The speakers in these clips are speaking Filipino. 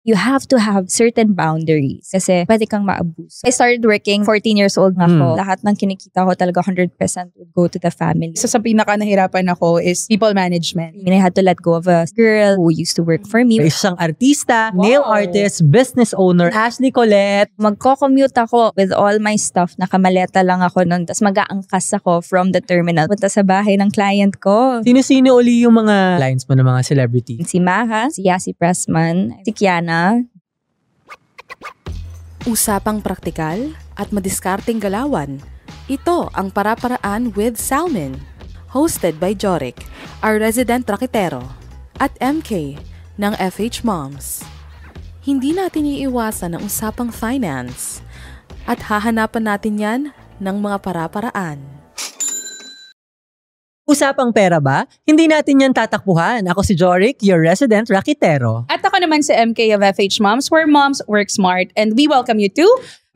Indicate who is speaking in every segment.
Speaker 1: you have to have certain boundaries kasi pwede kang ma-abuse. I started working 14 years old na ako. Lahat ng kinikita ko talaga 100% would go to the family.
Speaker 2: Isa sa pinaka nahirapan ako is people management.
Speaker 1: I mean, I had to let go of a girl who used to work for me.
Speaker 3: Isang artista, nail artist, business owner, Ashley Colette.
Speaker 1: Magko-commute ako with all my stuff. Nakamaleta lang ako nun. Tapos mag-aangkas ako from the terminal punta sa bahay ng client ko.
Speaker 3: Sino-sino uli yung mga clients mo ng mga celebrity?
Speaker 1: Si Maha, si Yasi Pressman, si Kiana.
Speaker 4: Usapang praktikal at madiskarteng galawan. Ito ang Para-Paraan with Salmin. Hosted by Jorik, our resident raketero, at MK ng FH Moms. Hindi natin iiwasan ang usapang finance at hahanapan natin yan ng mga para-paraan.
Speaker 3: Usapang pera ba? Hindi natin yan tatakbuhan. Ako si Jorik, your resident raketero.
Speaker 2: At ako naman si MK of FH Moms, where moms work smart. And we welcome you to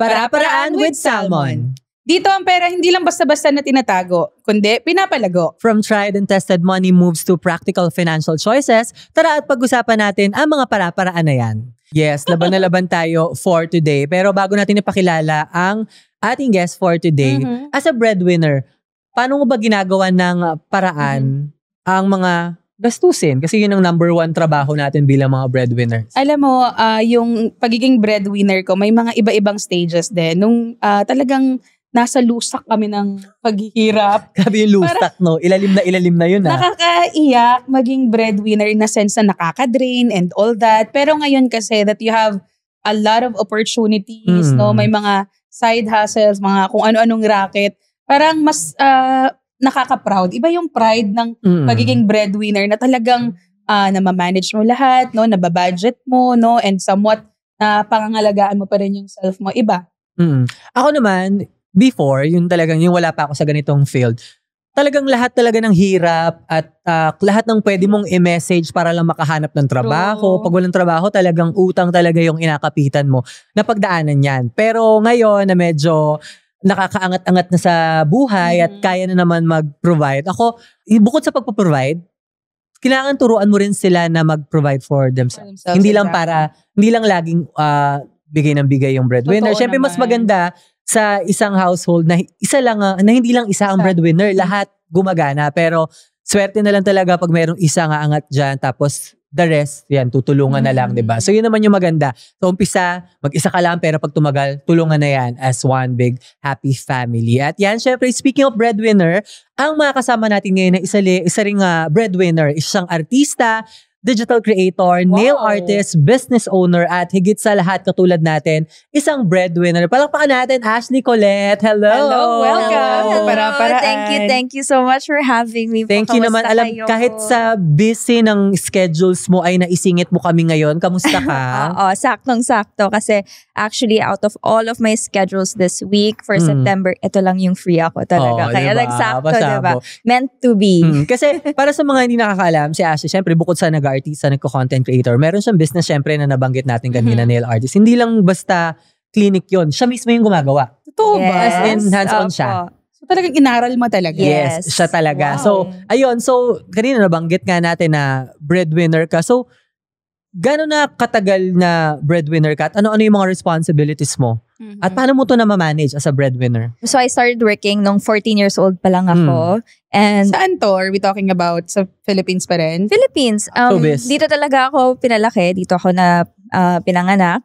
Speaker 3: Para-Paraan with Salmon.
Speaker 2: Dito ang pera hindi lang basta-basta na tinatago, kundi pinapalago.
Speaker 3: From tried and tested money moves to practical financial choices, tara at pag-usapan natin ang mga para-paraan na yan. Yes, laban na laban tayo for today. Pero bago natin ipakilala ang ating guest for today, as a breadwinner, paano mo ba ginagawa ng paraan ang mga gastusin? Kasi yun ang number one trabaho natin bilang mga breadwinners.
Speaker 2: Alam mo, yung pagiging breadwinner ko, may mga iba-ibang stages din. Nung talagang nasa lusak kami ng paghihirap.
Speaker 3: Grabe yung lusak, no? Ilalim na yun, ha?
Speaker 2: Nakakaiyak maging breadwinner in a sense na nakaka-drain and all that. Pero ngayon kasi that you have a lot of opportunities, no? May mga side hustles, mga kung ano-anong racket. Parang mas nakaka-proud. Iba yung pride ng pagiging breadwinner na talagang namamanage mo lahat, no? Nababudget mo, no? And somewhat pangangalagaan mo pa rin yung self mo. Iba.
Speaker 3: Ako naman, before, yung talagang yung wala pa ako sa ganitong field, talagang lahat talaga ng hirap at lahat ng pwede mong i-message para lang makahanap ng trabaho. Pag walang trabaho, talagang utang talaga yung inakapitan mo na pagdaanan yan. Pero ngayon na medyo nakakaangat-angat na sa buhay at kaya na naman mag-provide. Ako, bukod sa pagpaprovide, kailangan turuan mo rin sila na mag-provide for themselves. Hindi lang laging bigay ng bigay yung breadwinner. Siyempre, mas maganda sa isang household na isa lang, na hindi lang isa ang breadwinner, lahat gumagana. Pero swerte na lang talaga pag mayroong isa nga angat dyan, tapos the rest, yan, tutulungan na lang, diba? So yun naman yung maganda. So umpisa, mag-isa ka lang, pero pag tumagal, tulungan na yan as one big happy family. At yan, syempre, speaking of breadwinner, ang mga kasama natin ngayon na isa ring breadwinner, isang artista, digital creator, nail artist, business owner, at higit sa lahat katulad natin, isang breadwinner. Palakpakan natin, Ashley Colette. Hello!
Speaker 2: Hello, welcome!
Speaker 1: Para-paraan. Thank you so much for having me.
Speaker 3: Thank you naman. Alam, kahit sa busy ng schedules mo ay naisingit mo kami ngayon. Kamusta ka?
Speaker 1: Oo, saktong-sakto. Kasi actually, out of all of my schedules this week for September, ito lang yung free ako talaga. Kaya
Speaker 3: diba?
Speaker 1: nagsakto, diba? Meant to be.
Speaker 3: Kasi para sa mga hindi nakakaalam, si Ashley, syempre bukod sa artista, nagko-content creator. Meron siyang business syempre na nabanggit natin kanina, nail artist. Hindi lang basta clinic yon, siya mismo yung gumagawa.
Speaker 2: Totoo ba?
Speaker 3: As in, hands-on siya.
Speaker 2: So talagang inaral mo talaga.
Speaker 3: Yes, siya talaga. Wow. So, ayun. So, kanina nabanggit nga natin na breadwinner ka. So, gano'n na katagal na breadwinner ka? At ano-ano yung mga responsibilities mo? At paano mo to na ma-manage as a breadwinner?
Speaker 1: So I started working nung 14 years old pa lang ako. And
Speaker 2: saan to? Are we talking about sa Philippines pa rin?
Speaker 1: Philippines. Dito talaga ako pinalaki. Dito ako na pinanganak.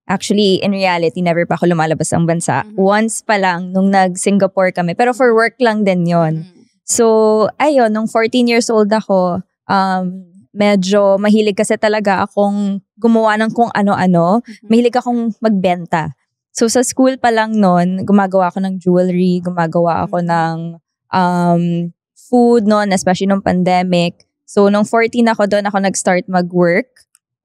Speaker 1: Actually, in reality, never pa ako lumalabas ng bansa. Once pa lang nung nag-Singapore kami. Pero for work lang din yon. So, ayun, nung 14 years old ako, medyo mahilig kasi talaga akong gumawa ng kung ano-ano. Mahilig akong magbenta. So sa school pa lang noon, gumagawa ako ng jewelry, gumagawa ako ng food noon, especially nung pandemic. So nung 14 ako doon, ako nag-start mag-work.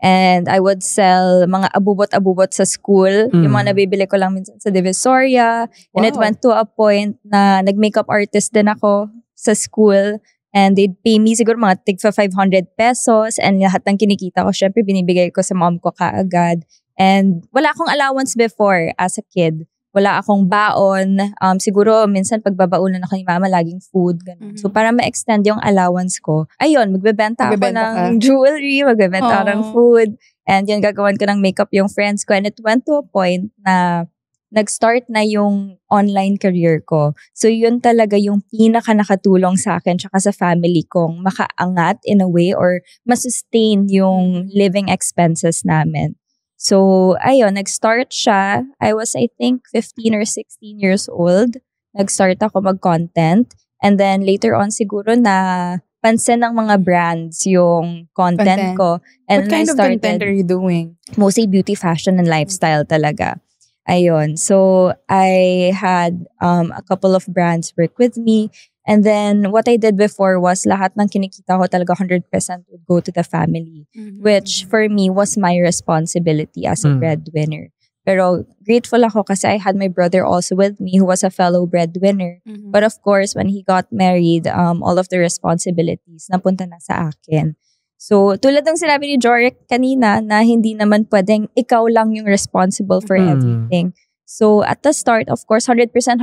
Speaker 1: And I would sell mga abubot-abubot sa school. Yung mga nabibili ko lang minsan sa Divisoria. And it went to a point na nag-makeup artist din ako sa school. And they'd pay me siguro mga tig 500 pesos. And lahat ng kinikita ko, syempre binibigay ko sa mom ko kaagad. And wala akong allowance before as a kid. Wala akong baon. Siguro minsan pagbabaunan ako ni mama, laging food. Ganun. So para ma-extend yung allowance ko, ayun, magbebenta ako ng jewelry, magbebenta ako ng food. And yun, gagawan ko ng makeup yung friends ko. And it went to a point na nag-start na yung online career ko. So yun talaga yung pinaka nakatulong sa akin tsaka sa family kong makaangat in a way or masustain yung living expenses namin. So ayun, nag-start siya. I was I think 15 or 16 years old. Nag-start ako mag-content. And then later on siguro na pansin ng mga brands yung content ko. And
Speaker 2: what kind of content are you doing?
Speaker 1: Mostly beauty, fashion, and lifestyle talaga. Ayun. So, I had a couple of brands work with me. And then, what I did before was lahat ng kinikita ko talaga 100% would go to the family. Which, for me, was my responsibility as a breadwinner. Pero, grateful ako kasi I had my brother also with me who was a fellow breadwinner. But of course, when he got married, all of the responsibilities napunta na sa akin. So, tulad ng sinabi ni Joric kanina na hindi naman pwedeng ikaw lang yung responsible for everything. So, at the start, of course, 100%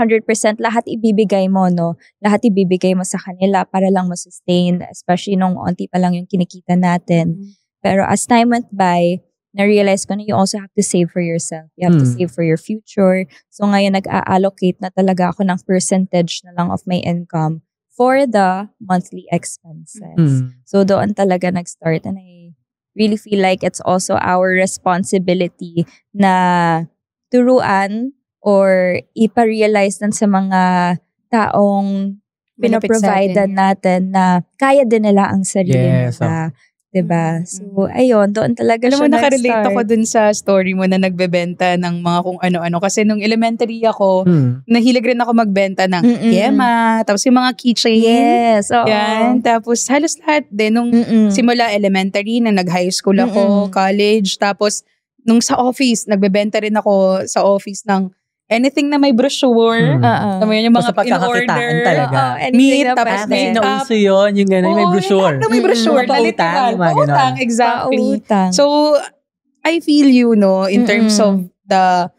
Speaker 1: lahat ibibigay mo, no? Lahat ibibigay mo sa kanila para lang ma-sustain, especially nung onti pa lang yung kinikita natin. Pero as time went by, na-realize ko na you also have to save for yourself. You have to save for your future. So, ngayon nag-a-allocate na talaga ako ng percentage na lang of my income for the monthly expenses. So doon talaga nag-start and I really feel like it's also our responsibility na turuan or ipa-realize din sa mga taong pinaprovide natin na kaya din nila ang sarili nila. Diba? So, ayun, doon talaga
Speaker 2: alam
Speaker 1: siya
Speaker 2: mo, nakarelate
Speaker 1: nag-start.
Speaker 2: ako dun sa story mo na nagbebenta ng mga kung ano-ano. Kasi nung elementary ako, nahilig rin ako magbenta ng yema, tapos yung mga keychain.
Speaker 1: Yes, oo.
Speaker 2: Yan. Tapos halos lahat din. Nung simula elementary, na nag-high school ako, college. Tapos nung sa office, nagbebenta rin ako sa office ng anything na may brochure. Yung mga
Speaker 3: pagkakakitaan talaga.
Speaker 2: Meat, tapos
Speaker 3: Kasi nauso yun, yung gano'n, may brochure.
Speaker 2: May brochure.
Speaker 3: Pautang,
Speaker 2: Pautang, exactly.
Speaker 1: Pautang.
Speaker 2: So, I feel you, no, in terms of the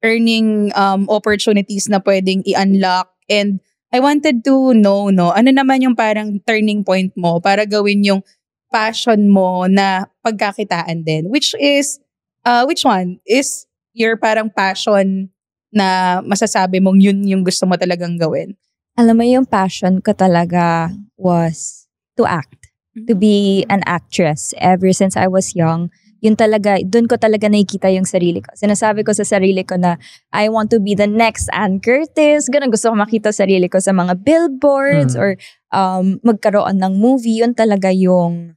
Speaker 2: earning opportunities na pwedeng i-unlock. And I wanted to know, no, ano naman yung parang turning point mo para gawin yung passion mo na pagkakitaan din. Which one is your parang passion na masasabi mong yun yung gusto mo talagang gawin?
Speaker 1: Alam mo, yung passion ko talaga was to act. To be an actress. Ever since I was young, yun talaga, dun ko talaga nakikita yung sarili ko. Sinasabi ko sa sarili ko na I want to be the next Ann Curtis. Ganun, gusto ko makita sarili ko sa mga billboards or magkaroon ng movie. Yun talaga yung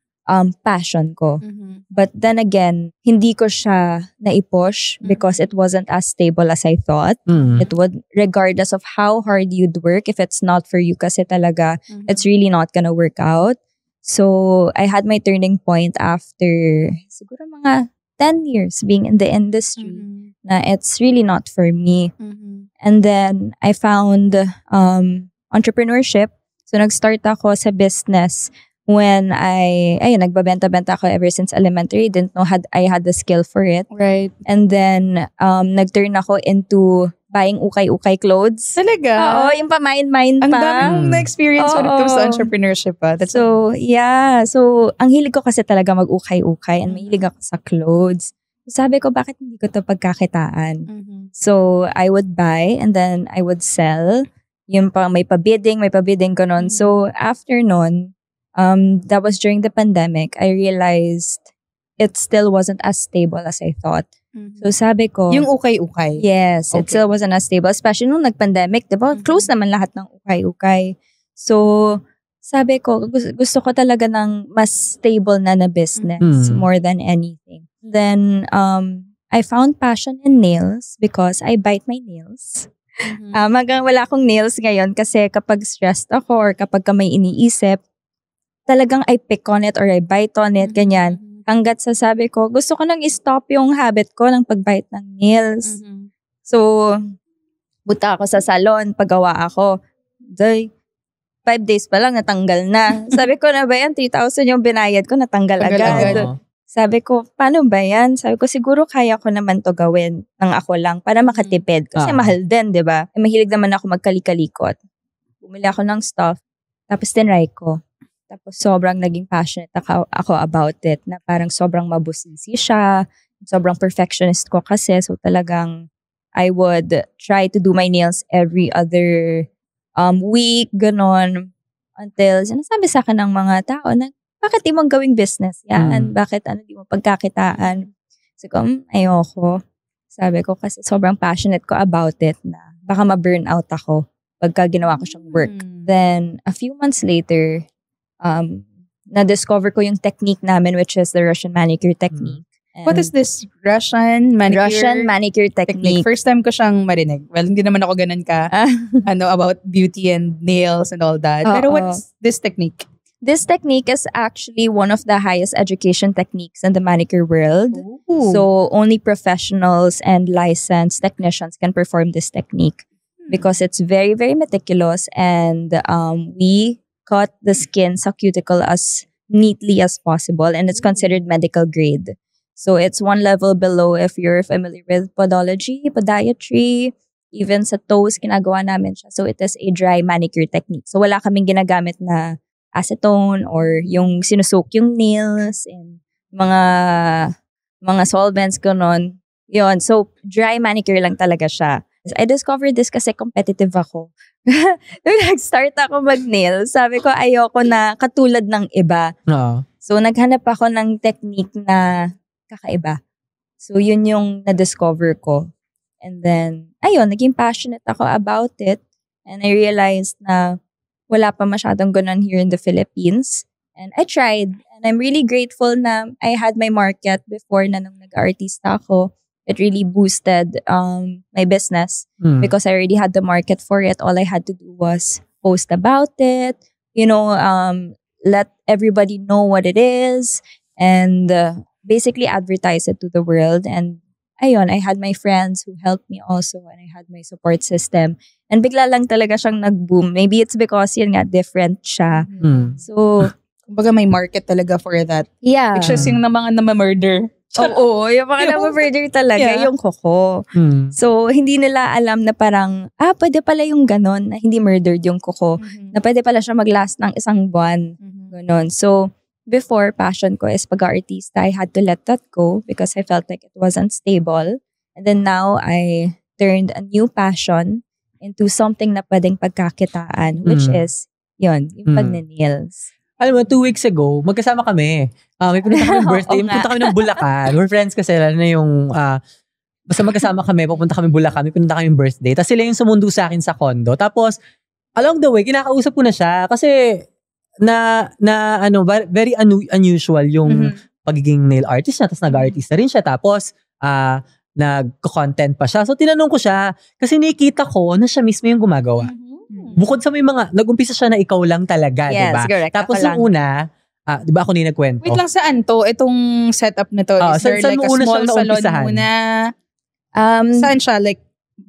Speaker 1: passion ko. But then again, hindi ko siya naipush because it wasn't as stable as I thought. It would, regardless of how hard you'd work, if it's not for you kasi talaga, it's really not gonna work out. So, I had my turning point after siguro mga 10 years being in the industry na it's really not for me. And then, I found entrepreneurship. So, nag-start ako sa business when nagbabenta-benta ako ever since elementary. Didn't know I had the skill for it.
Speaker 2: Right.
Speaker 1: And then, nag-turn ako into buying ukay-ukay clothes.
Speaker 2: Talaga?
Speaker 1: Oo, yung pamain-main pa.
Speaker 2: Ang dami mong na-experience when it comes to entrepreneurship.
Speaker 1: So, yeah. So, ang hilig ko kasi talaga mag-ukay-ukay and mahilig ako sa clothes. Sabi ko, bakit hindi ko to pagkakitaan? So, I would buy and then I would sell. Yung pa, may pabidding ko nun. So, after nun, that was during the pandemic, I realized it still wasn't as stable as I thought. So sabi ko,
Speaker 2: yung ukay-ukay.
Speaker 1: Yes, it still wasn't as stable. Especially nung nag-pandemic, diba? Close naman lahat ng ukay-ukay. So sabi ko, gusto ko talaga ng mas stable na business more than anything. Then I found passion in nails because I bite my nails. Hanggang wala akong nails ngayon kasi kapag stressed ako or kapag may iniisip, talagang I pick on it or I bite on it, ganyan. Hanggat sasabi ko, gusto ko nang i-stop yung habit ko ng pag-bite ng nails. So, buta ako sa salon, paggawa ako. 5 days pa lang, natanggal na. Sabi ko, na ba yan? 3,000 yung binayad ko, natanggal agad. Sabi ko, paano ba yan? Sabi ko, siguro kaya ko naman to gawin ng ako lang para makatipid. Kasi mahal din, di ba? Mahilig naman ako magkalikalikot. Bumili ako ng stuff, tapos tinry ko. Tapos sobrang naging passionate ako about it na parang sobrang mabusisi siya. Sobrang perfectionist ko kasi. So talagang I would try to do my nails every other week, ganon. Until sinasabi sa akin ng mga tao na bakit di mo gawing business yan? Bakit di mo pagkakitaan? So ayoko. Sabi ko kasi sobrang passionate ko about it na baka ma-burn out ako pagka ginawa ko siyang work. Then, a few months later, na-discover ko yung technique namin, which is the Russian manicure technique.
Speaker 2: What is this Russian manicure?
Speaker 1: Russian manicure technique.
Speaker 2: First time ko siyang marinig. Well, hindi naman ako ganun ka about beauty and nails and all that. Pero what's this technique?
Speaker 1: This technique is actually one of the highest education techniques in the manicure world. Ooh. So only professionals and licensed technicians can perform this technique because it's very, very meticulous, and we cut the skin sa cuticle as neatly as possible, and it's considered medical grade. So it's one level below if you're familiar with podology, podiatry, even sa toes, ginagawa namin siya. So it is a dry manicure technique. So wala kaming ginagamit na acetone or yung sinusok yung nails and mga solvents ganon. Yun. So dry manicure lang talaga siya. I discovered this kasi competitive ako. Nung nag-start ako mag-nails, sabi ko ayoko na katulad ng iba. So naghanap ako ng technique na kakaiba. So yun yung na-discover ko. And then, ayun, naging passionate ako about it. And I realized na wala pa masyadong ganun here in the Philippines. And I tried. And I'm really grateful na I had my market before na nung nag-artista ako. It really boosted my business because I already had the market for it. All I had to do was post about it, let everybody know what it is, and basically advertise it to the world. And ayun, I had my friends who helped me also, and I had my support system. And bigla lang talaga siyang nag-boom. Maybe it's because yun nga, different siya. So,
Speaker 2: kumbaga may market talaga for that.
Speaker 1: Yeah.
Speaker 2: It's just yung mga na-murder.
Speaker 1: Oo, yung mga na-murder talaga, yung kuko. So, hindi nila alam na parang, pwede pala yung ganon, na hindi murdered yung kuko. Na pwede pala siya mag-last ng isang buwan. Ganon. So, before, passion ko is pag-artista. I had to let that go because I felt like it wasn't stable. And then now, I turned a new passion into something na pwedeng pagkakitaan, which is, yun, yung pag-nails.
Speaker 3: Alam mo, 2 weeks ago, magkasama kami. May pinunta kami birthday. May punta kami ng Bulacan. We're friends kasi, lalo na yung, basta magkasama kami, pupunta kami Bulacan, may pinunta kami birthday. Tapos sila yung sumundo sa akin sa condo. Tapos, along the way, kinakausap ko na siya. Kasi, very unusual yung pagiging nail artist niya. Tapos nag-artista rin siya. Tapos, nag-content pa siya. So, tinanong ko siya, kasi nakikita ko na siya mismo yung gumagawa. Bukod sa may mga, nag-umpisa siya na ikaw lang talaga,
Speaker 1: yes,
Speaker 3: diba?
Speaker 1: Correct.
Speaker 3: Tapos yung una, diba ako nagkwento?
Speaker 2: Wait lang, saan to? Itong setup na to? Is there like a small salon muna? Saan siya? Like,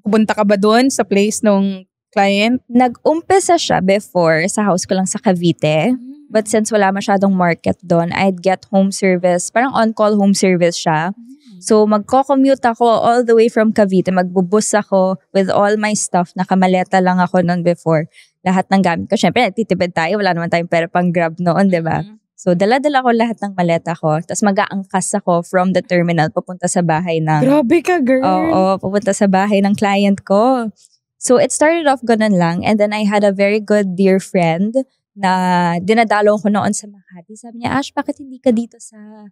Speaker 2: pupunta ka ba doon sa place nung client?
Speaker 1: Nag-umpisa siya before sa house ko lang sa Cavite. But since wala masyadong market doon, I'd get home service. Parang on-call home service siya. So, magko-commute ako all the way from Cavite. Magbubus ako with all my stuff. Nakamaleta lang ako noon before. Lahat ng gamit ko. Siyempre, nagtitipid tayo. Wala naman tayong pera pang grab noon, di ba? So, dala-dala ko lahat ng maleta ko. Tapos mag-aangkas ako from the terminal papunta sa bahay ng...
Speaker 2: Grabe ka, girl!
Speaker 1: Oo, papunta sa bahay ng client ko. So, it started off ganun lang. And then, I had a very good dear friend na dinadalo ko noon sa Makati. Sabi niya, Ash, bakit hindi ka dito sa...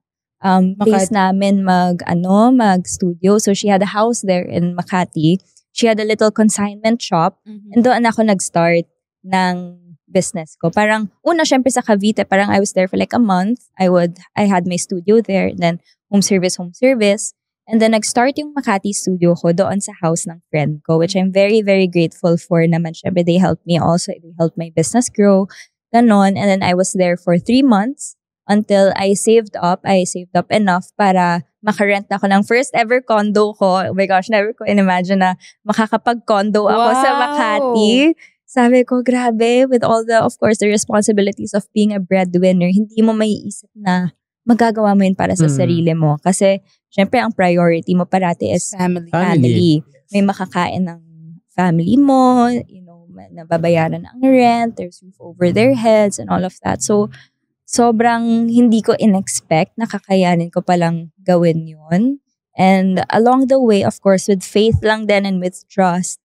Speaker 1: place namin mag-studio. So, she had a house there in Makati. She had a little consignment shop. And doon ako nag-start ng business ko. Parang, una, syempre sa Cavite, parang I was there for like a month. I had my studio there. And then, home service. And then, nag-start yung Makati studio ko doon sa house ng friend ko, which I'm very, very grateful for naman. Syempre, they helped me also. They helped my business grow. Ganon. And then, I was there for 3 months. Until I saved up enough para makarent ako ng first ever condo ko. Oh my gosh, never ko in-imagine na makakapag-condo ako sa Makati. Sabi ko, grabe, with all of course, the responsibilities of being a breadwinner, hindi mo maiisip na magagawa mo yun para sa sarili mo. Kasi, syempre, ang priority mo parati is family. May makakain ng family mo, nababayaran ang rent, there's roof over their heads and all of that. So, sobrang hindi ko in-expect na kakayanin ko palang gawin yun. And along the way, of course, with faith lang din and with trust,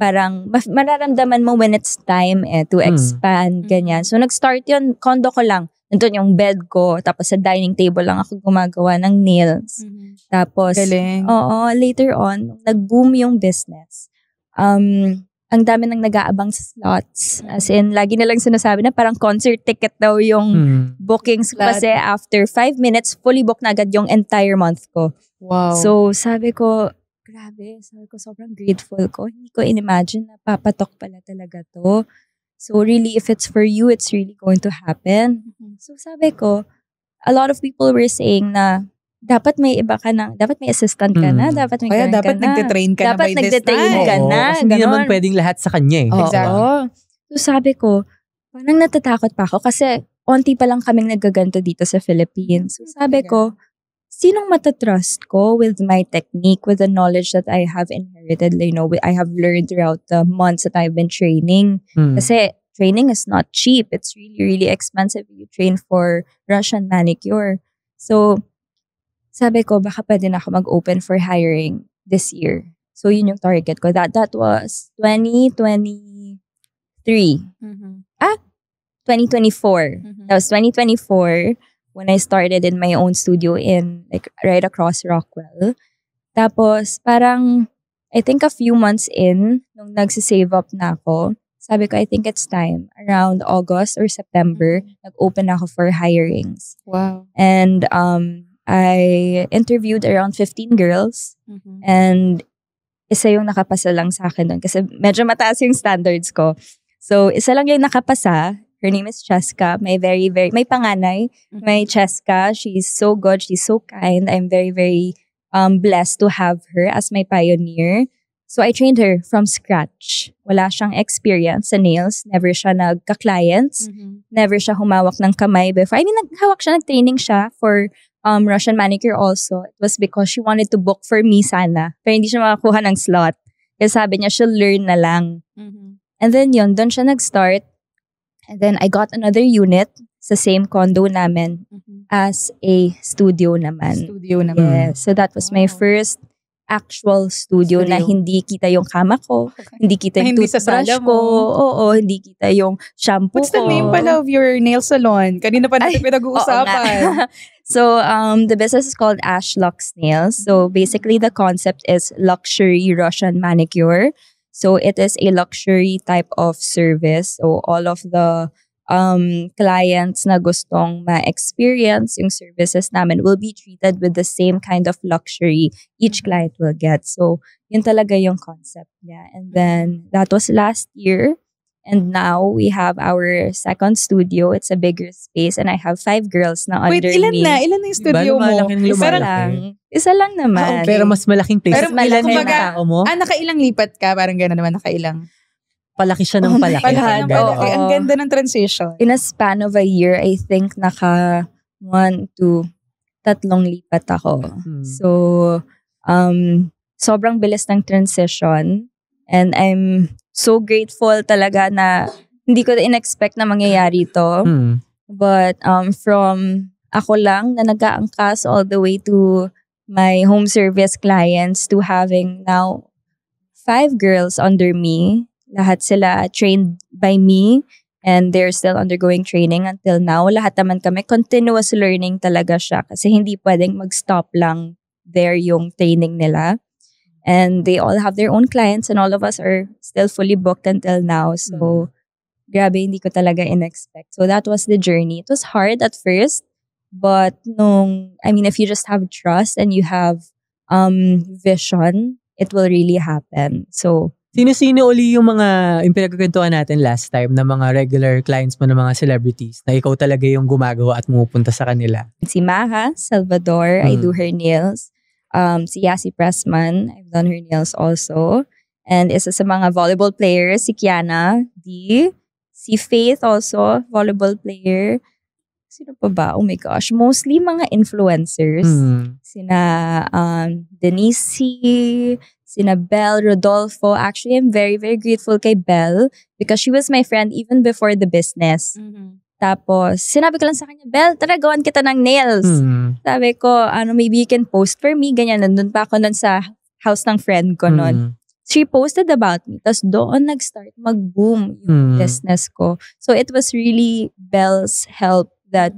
Speaker 1: parang mararamdaman mo when it's time to expand, ganyan. So, nag-start yun, condo ko lang. Nandun yung bed ko, tapos sa dining table lang ako gumagawa ng nails. Tapos, later on, nag-boom yung business. Ang dami nang nag-aabang sa slots. As in, lagi nilang sinasabi na parang concert ticket daw yung bookings ko. Kasi after 5 minutes, fully booked na agad yung entire month ko.
Speaker 2: Wow.
Speaker 1: So, sabi ko, grabe. Sabi ko, sobrang grateful ko. Hindi ko in-imagine na papatok pala talaga to. So, really, if it's for you, it's really going to happen. So, sabi ko, a lot of people were saying na dapat may iba ka na, dapat may assistant ka na, dapat may
Speaker 2: kaya dapat
Speaker 1: ka na.
Speaker 2: nagtitrain ka
Speaker 1: Dapat
Speaker 2: na by this
Speaker 1: nagtitrain
Speaker 2: time.
Speaker 1: ka na.
Speaker 3: Kasi hindi naman pwedeng lahat sa kanya eh.
Speaker 2: Exactly.
Speaker 1: So, sabi ko, parang natatakot pa ako kasi onti pa lang kaming nagaganto dito sa Philippines. So, sabi ko, sinong matatrust ko with my technique, with the knowledge that I have inherited, I have learned throughout the months that I've been training. Kasi training is not cheap. It's really, really expensive. You train for Russian manicure. So, sabi ko, baka pwede na ako mag-open for hiring this year. So, yun yung target ko. That was 2023. 2024. That was 2024 when I started in my own studio in, right across Rockwell. Tapos, parang, I think a few months in, nung nagsisave up na ako, sabi ko, I think it's time. Around August or September, nag-open ako for hirings.
Speaker 2: Wow.
Speaker 1: And I interviewed around 15 girls. And isa yung nakapasa lang sa akin doon. Kasi medyo mataas yung standards ko. So, isa lang yung nakapasa. Her name is Cheska. May panganay. May Cheska. She's so good. She's so kind. I'm very, very blessed to have her as my pioneer. So, I trained her from scratch. Wala siyang experience sa nails. Never siya nagka-clients. Never siya humawak ng kamay before. I mean, nag-training siya for Russian manicure also. It was because she wanted to book for me sana. Pero hindi siya makakuha ng slot. Kaya sabi niya, she'll learn na lang. And then yun, doon siya nag-start. And then I got another unit sa same condo namin as a studio naman. Yes. So that was my first actual studio na hindi kita yung kama ko, hindi kita yung toothbrush ko, hindi kita yung shampoo ko.
Speaker 2: What's the name pala of your nail salon? Kanina pa natin pinag-uusapan.
Speaker 1: So, the business is called Ash Lux Nails. So, basically, the concept is luxury Russian manicure. So, it is a luxury type of service. So, all of the clients na gustong ma-experience yung services namin will be treated with the same kind of luxury each client will get. So, yun talaga yung concept niya. And then, that was last year. And now, we have our second studio. It's a bigger space. And I have 5 girls na under me.
Speaker 2: Wait, ilan na yung studio mo?
Speaker 1: Isa lang naman.
Speaker 3: Pero mas malaking place.
Speaker 2: Pero
Speaker 3: ilan yung tao mo?
Speaker 2: Nakailang lipat ka? Parang gano'n naman, nakailang.
Speaker 3: Palaki siya ng palaki.
Speaker 2: Ang ganda ng transition.
Speaker 1: In a span of a year, I think 1 to 3 lipat ako. So, sobrang bilis ng transition. And I'm so grateful talaga na hindi ko in-expect na mangyayari to. But from ako lang na nag-aangkas all the way to my home service clients to having now 5 girls under me. Lahat sila trained by me and they're still undergoing training until now. Lahat naman kami, continuous learning talaga siya kasi hindi pwedeng mag-stop lang there yung training nila. And they all have their own clients and all of us are still fully booked until now. So, grabe, hindi ko talaga in-expect. So, that was the journey. It was hard at first, but if you just have trust and you have vision, it will really happen. So,
Speaker 3: sino-sino uli yung pinagkakwentuhan natin last time na mga regular clients mo ng mga celebrities na ikaw talaga yung gumagawa at pumupunta sa kanila?
Speaker 1: Si Maha Salvador, I do her nails. Si Yasi Pressman, I've done her nails also. And isa sa mga volleyball players, si Kiana D. Si Faith also, volleyball player. Sino pa ba? Oh my gosh. Mostly mga influencers. Sina Denise, sina Belle, Rodolfo. Actually, I'm very, very grateful kay Belle because she was my friend even before the business. Tapos, sinabi ko lang sa kanya, Belle, tara, gawan kita ng nails. Sabi ko, maybe you can post for me. Ganyan, nandun pa ako nun sa house ng friend ko nun. She posted about me. Tapos doon nag-start mag-boom yung business ko. So, it was really Belle's help that,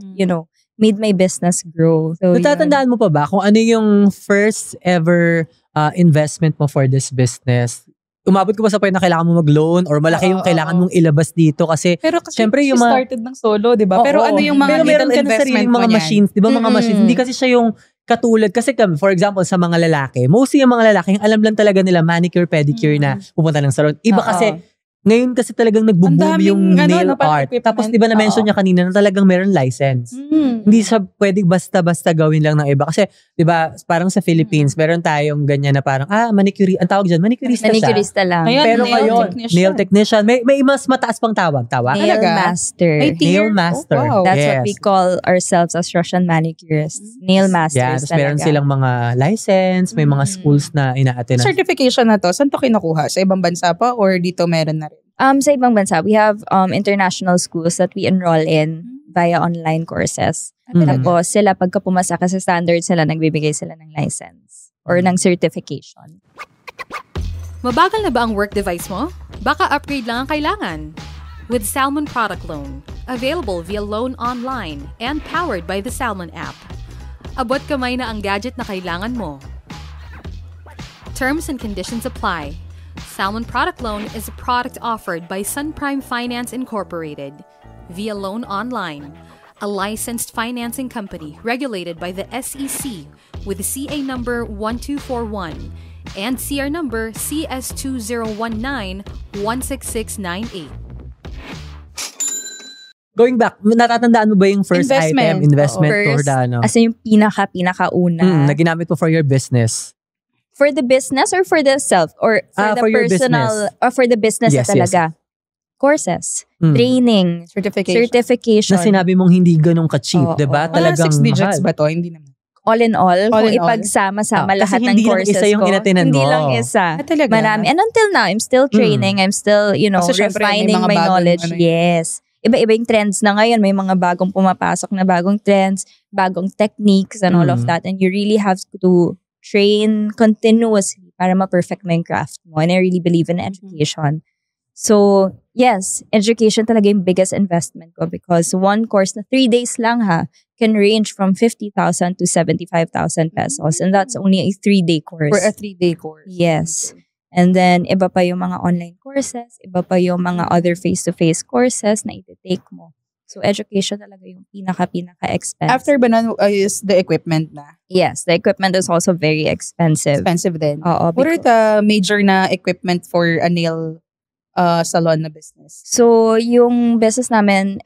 Speaker 1: made my business grow. So,
Speaker 3: natatandaan mo pa ba kung ano yung first ever investment mo for this business? Umabot ko ba sa point na kailangan mo mag-loan or malaki yung kailangan mong ilabas dito? Kasi syempre
Speaker 2: yung started ng solo, di ba? Pero ano yung mga
Speaker 3: meron ka na sariling mga machines, di ba? Mga machines. Hindi kasi siya yung katulad. Kasi for example, sa mga lalaki, mostly yung mga lalaki, yung alam lang talaga nila manicure, pedicure na pupunta ng salon. Iba kasi, ngayon kasi talagang nagbo-boom yung nail art. Tapos di ba na-mention niya kanina na talagang meron license. Hindi siya pwedeng basta-basta gawin lang ng iba. Kasi di ba parang sa Philippines, meron tayong ganyan na parang, manicure, ang tawag dyan, manicurista siya.
Speaker 1: Manicurista lang.
Speaker 3: Pero ngayon, nail technician. May mas mataas pang tawag.
Speaker 1: Nail master.
Speaker 3: Nail master.
Speaker 2: Oh, wow.
Speaker 1: That's what we call ourselves as Russian manicurists. Nail masters
Speaker 3: tapos meron silang mga license, may mga schools na ina-attend.
Speaker 2: Certification na to, saan to kinukuha? Sa ibang bansa pa or dito meron na rin?
Speaker 1: Sa ibang bansa, we have international schools that we enroll in via online courses. Tapos sila, pagka pumasa ka sa standard sila, nagbibigay sila ng license or ng certification.
Speaker 4: Mabagal na ba ang work device mo? Baka upgrade lang ang kailangan. With Salmon Product Loan, available via Loan Online and powered by the Salmon app. Abot kamay na ang gadget na kailangan mo. Terms and conditions apply. Salmon Product Loan is a product offered by Sunprime Finance Incorporated via Loan Online, a licensed financing company regulated by the SEC with a CA number 1241 and CR number CS2019-16698.
Speaker 3: Going back, natatandaan mo ba yung first investment
Speaker 1: first,
Speaker 3: or the
Speaker 1: as in yung pinaka-una?
Speaker 3: na ginamit mo for your business?
Speaker 1: For the business or for the self? Or for the personal? Or for the business na talaga? Yes. Courses, training, certification.
Speaker 3: Na sinabi mong hindi ganun ka-cheap, diba? Talagang
Speaker 2: 6 digits ba to? Hindi naman.
Speaker 1: All in all, kung ipagsama-sama lahat ng courses ko, hindi lang isa. Marami. And until now, I'm still training. I'm still, refining my knowledge. Yes. Iba-iba yung trends na ngayon. May mga bagong pumapasok na bagong trends, bagong techniques and all of that. And you really have to train continuously para ma-perfect mo yung craft mo. And I really believe in education. So, yes, education talaga yung biggest investment ko because one course na 3 days lang can range from 50,000 to 75,000 pesos. And that's only a 3-day course.
Speaker 2: For a 3-day course.
Speaker 1: Yes. And then, iba pa yung mga online courses, iba pa yung mga other face-to-face courses na iti-take mo. So, education talaga yung pinaka-expensive.
Speaker 2: After ba nun, is the equipment na?
Speaker 1: Yes, the equipment is also very expensive.
Speaker 2: Expensive din.
Speaker 1: Oo.
Speaker 2: What are the major na equipment for a nail salon na business?
Speaker 1: So, yung business namin,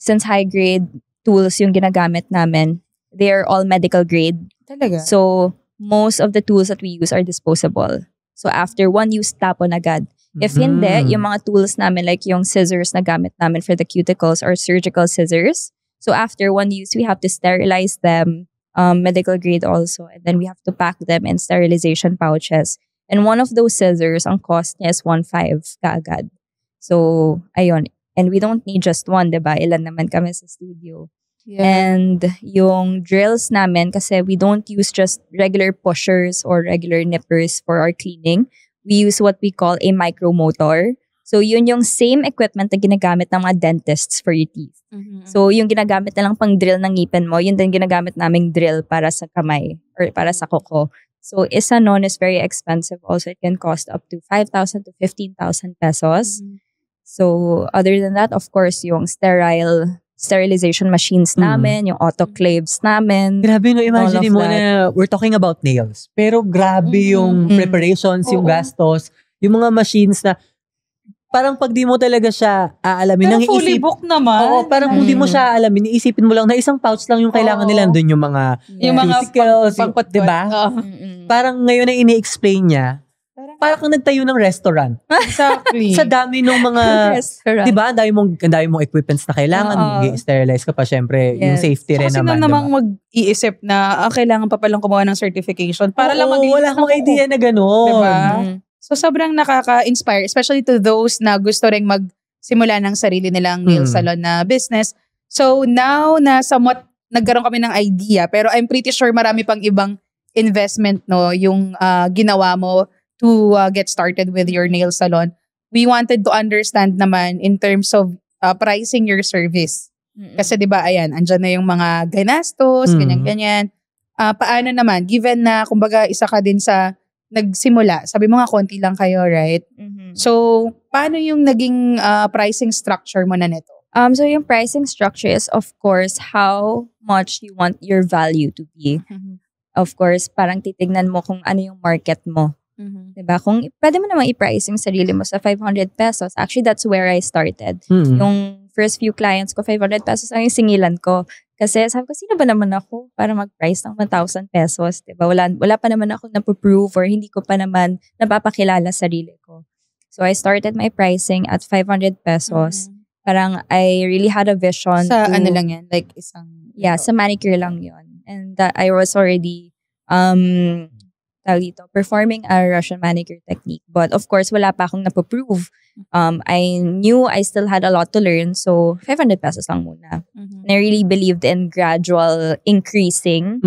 Speaker 1: since high-grade tools yung ginagamit namin, they're all medical grade.
Speaker 2: Talaga?
Speaker 1: So, most of the tools that we use are disposable. So, after one use, tapon agad. If hindi, yung mga tools namin, like yung scissors na gamit namin for the cuticles or surgical scissors. So, after one use, we have to sterilize them, medical grade also. And then we have to pack them in sterilization pouches. And one of those scissors, ang cost niya is 1.5 kaagad. So, ayun. And we don't need just one, diba? Ilan naman kami sa studio. Yeah. And yung drills namin, kasi we don't use just regular pushers or regular nippers for our cleaning. We use what we call a micromotor. So, yun yung same equipment na ginagamit ng mga dentists for your teeth. So, yung ginagamit na lang pang drill ng ngipin mo, yun din ginagamit naming drill para sa kamay or para sa kuko. So, isa nun is very expensive also. It can cost up to 5,000 to 15,000 pesos. So, other than that, of course, yung sterilization machines namin, yung autoclaves namin.
Speaker 3: Grabe, no, imagine mo na we're talking about nails. Pero grabe yung preparations, yung gastos, yung mga machines na parang pag di mo talaga siya aalamin.
Speaker 2: Pero fully booked naman.
Speaker 3: Oo, parang kung di mo siya aalamin, iisipin mo lang na isang pouch lang yung kailangan nila. Doon yung mga
Speaker 2: cuticles,
Speaker 3: diba? Parang ngayon na ini-explain niya, Parang kang nagtayo ng restaurant.
Speaker 2: Exactly.
Speaker 3: Sa dami ng mga,
Speaker 1: Restaurant.
Speaker 3: di ba? Ang dami mong equipments na kailangan. Mag-sterilize ka pa, syempre. Yung
Speaker 1: Yes.
Speaker 3: safety rin
Speaker 2: Kasi
Speaker 3: naman.
Speaker 2: namang
Speaker 3: diba?
Speaker 2: mag-iisip na kailangan pa palang kumuha ng certification para lang
Speaker 3: Oo,
Speaker 2: maglinis
Speaker 3: wala
Speaker 2: ng
Speaker 3: akong
Speaker 2: kuko.
Speaker 3: idea na gano'n.
Speaker 2: Diba?
Speaker 1: Mhm.
Speaker 2: So sobrang nakaka-inspire, especially to those na gusto ring magsimula ng sarili nilang nail salon na business. So now na somewhat nagkaroon kami ng idea, pero I'm pretty sure marami pang ibang investment yung ginawa mo to get started with your nail salon. We wanted to understand naman in terms of pricing your service. Kasi 'di ba ayan, andyan na yung mga ganastos, ganyan-ganyan. Paano naman given na kumbaga isa ka din sa nagsimula, sabi mo nga konti lang kayo, right? So, paano yung naging pricing structure mo na nito?
Speaker 1: So yung pricing structure is of course how much you want your value to be. Of course, parang titignan mo kung ano yung market mo. Diba? Kung pwede mo namang i-price yung sarili mo sa 500 pesos. Actually, that's where I started. Yung first few clients ko, 500 pesos ang yung singilan ko. Kasi sabi ko, sino ba naman ako para mag-price ng 1,000 pesos? Diba? Wala pa naman ako napuprove or hindi ko pa naman napapakilala sarili ko. So, I started my pricing at 500 pesos. Parang I really had a vision.
Speaker 2: Sa ano lang yan? Like isang...
Speaker 1: Yeah, sa manicure lang yon. And I was already performing a Russian manicure technique. But of course, wala pa akong napoprove. I knew I still had a lot to learn. So, 500 pesos lang muna. And I really believed in gradual increasing.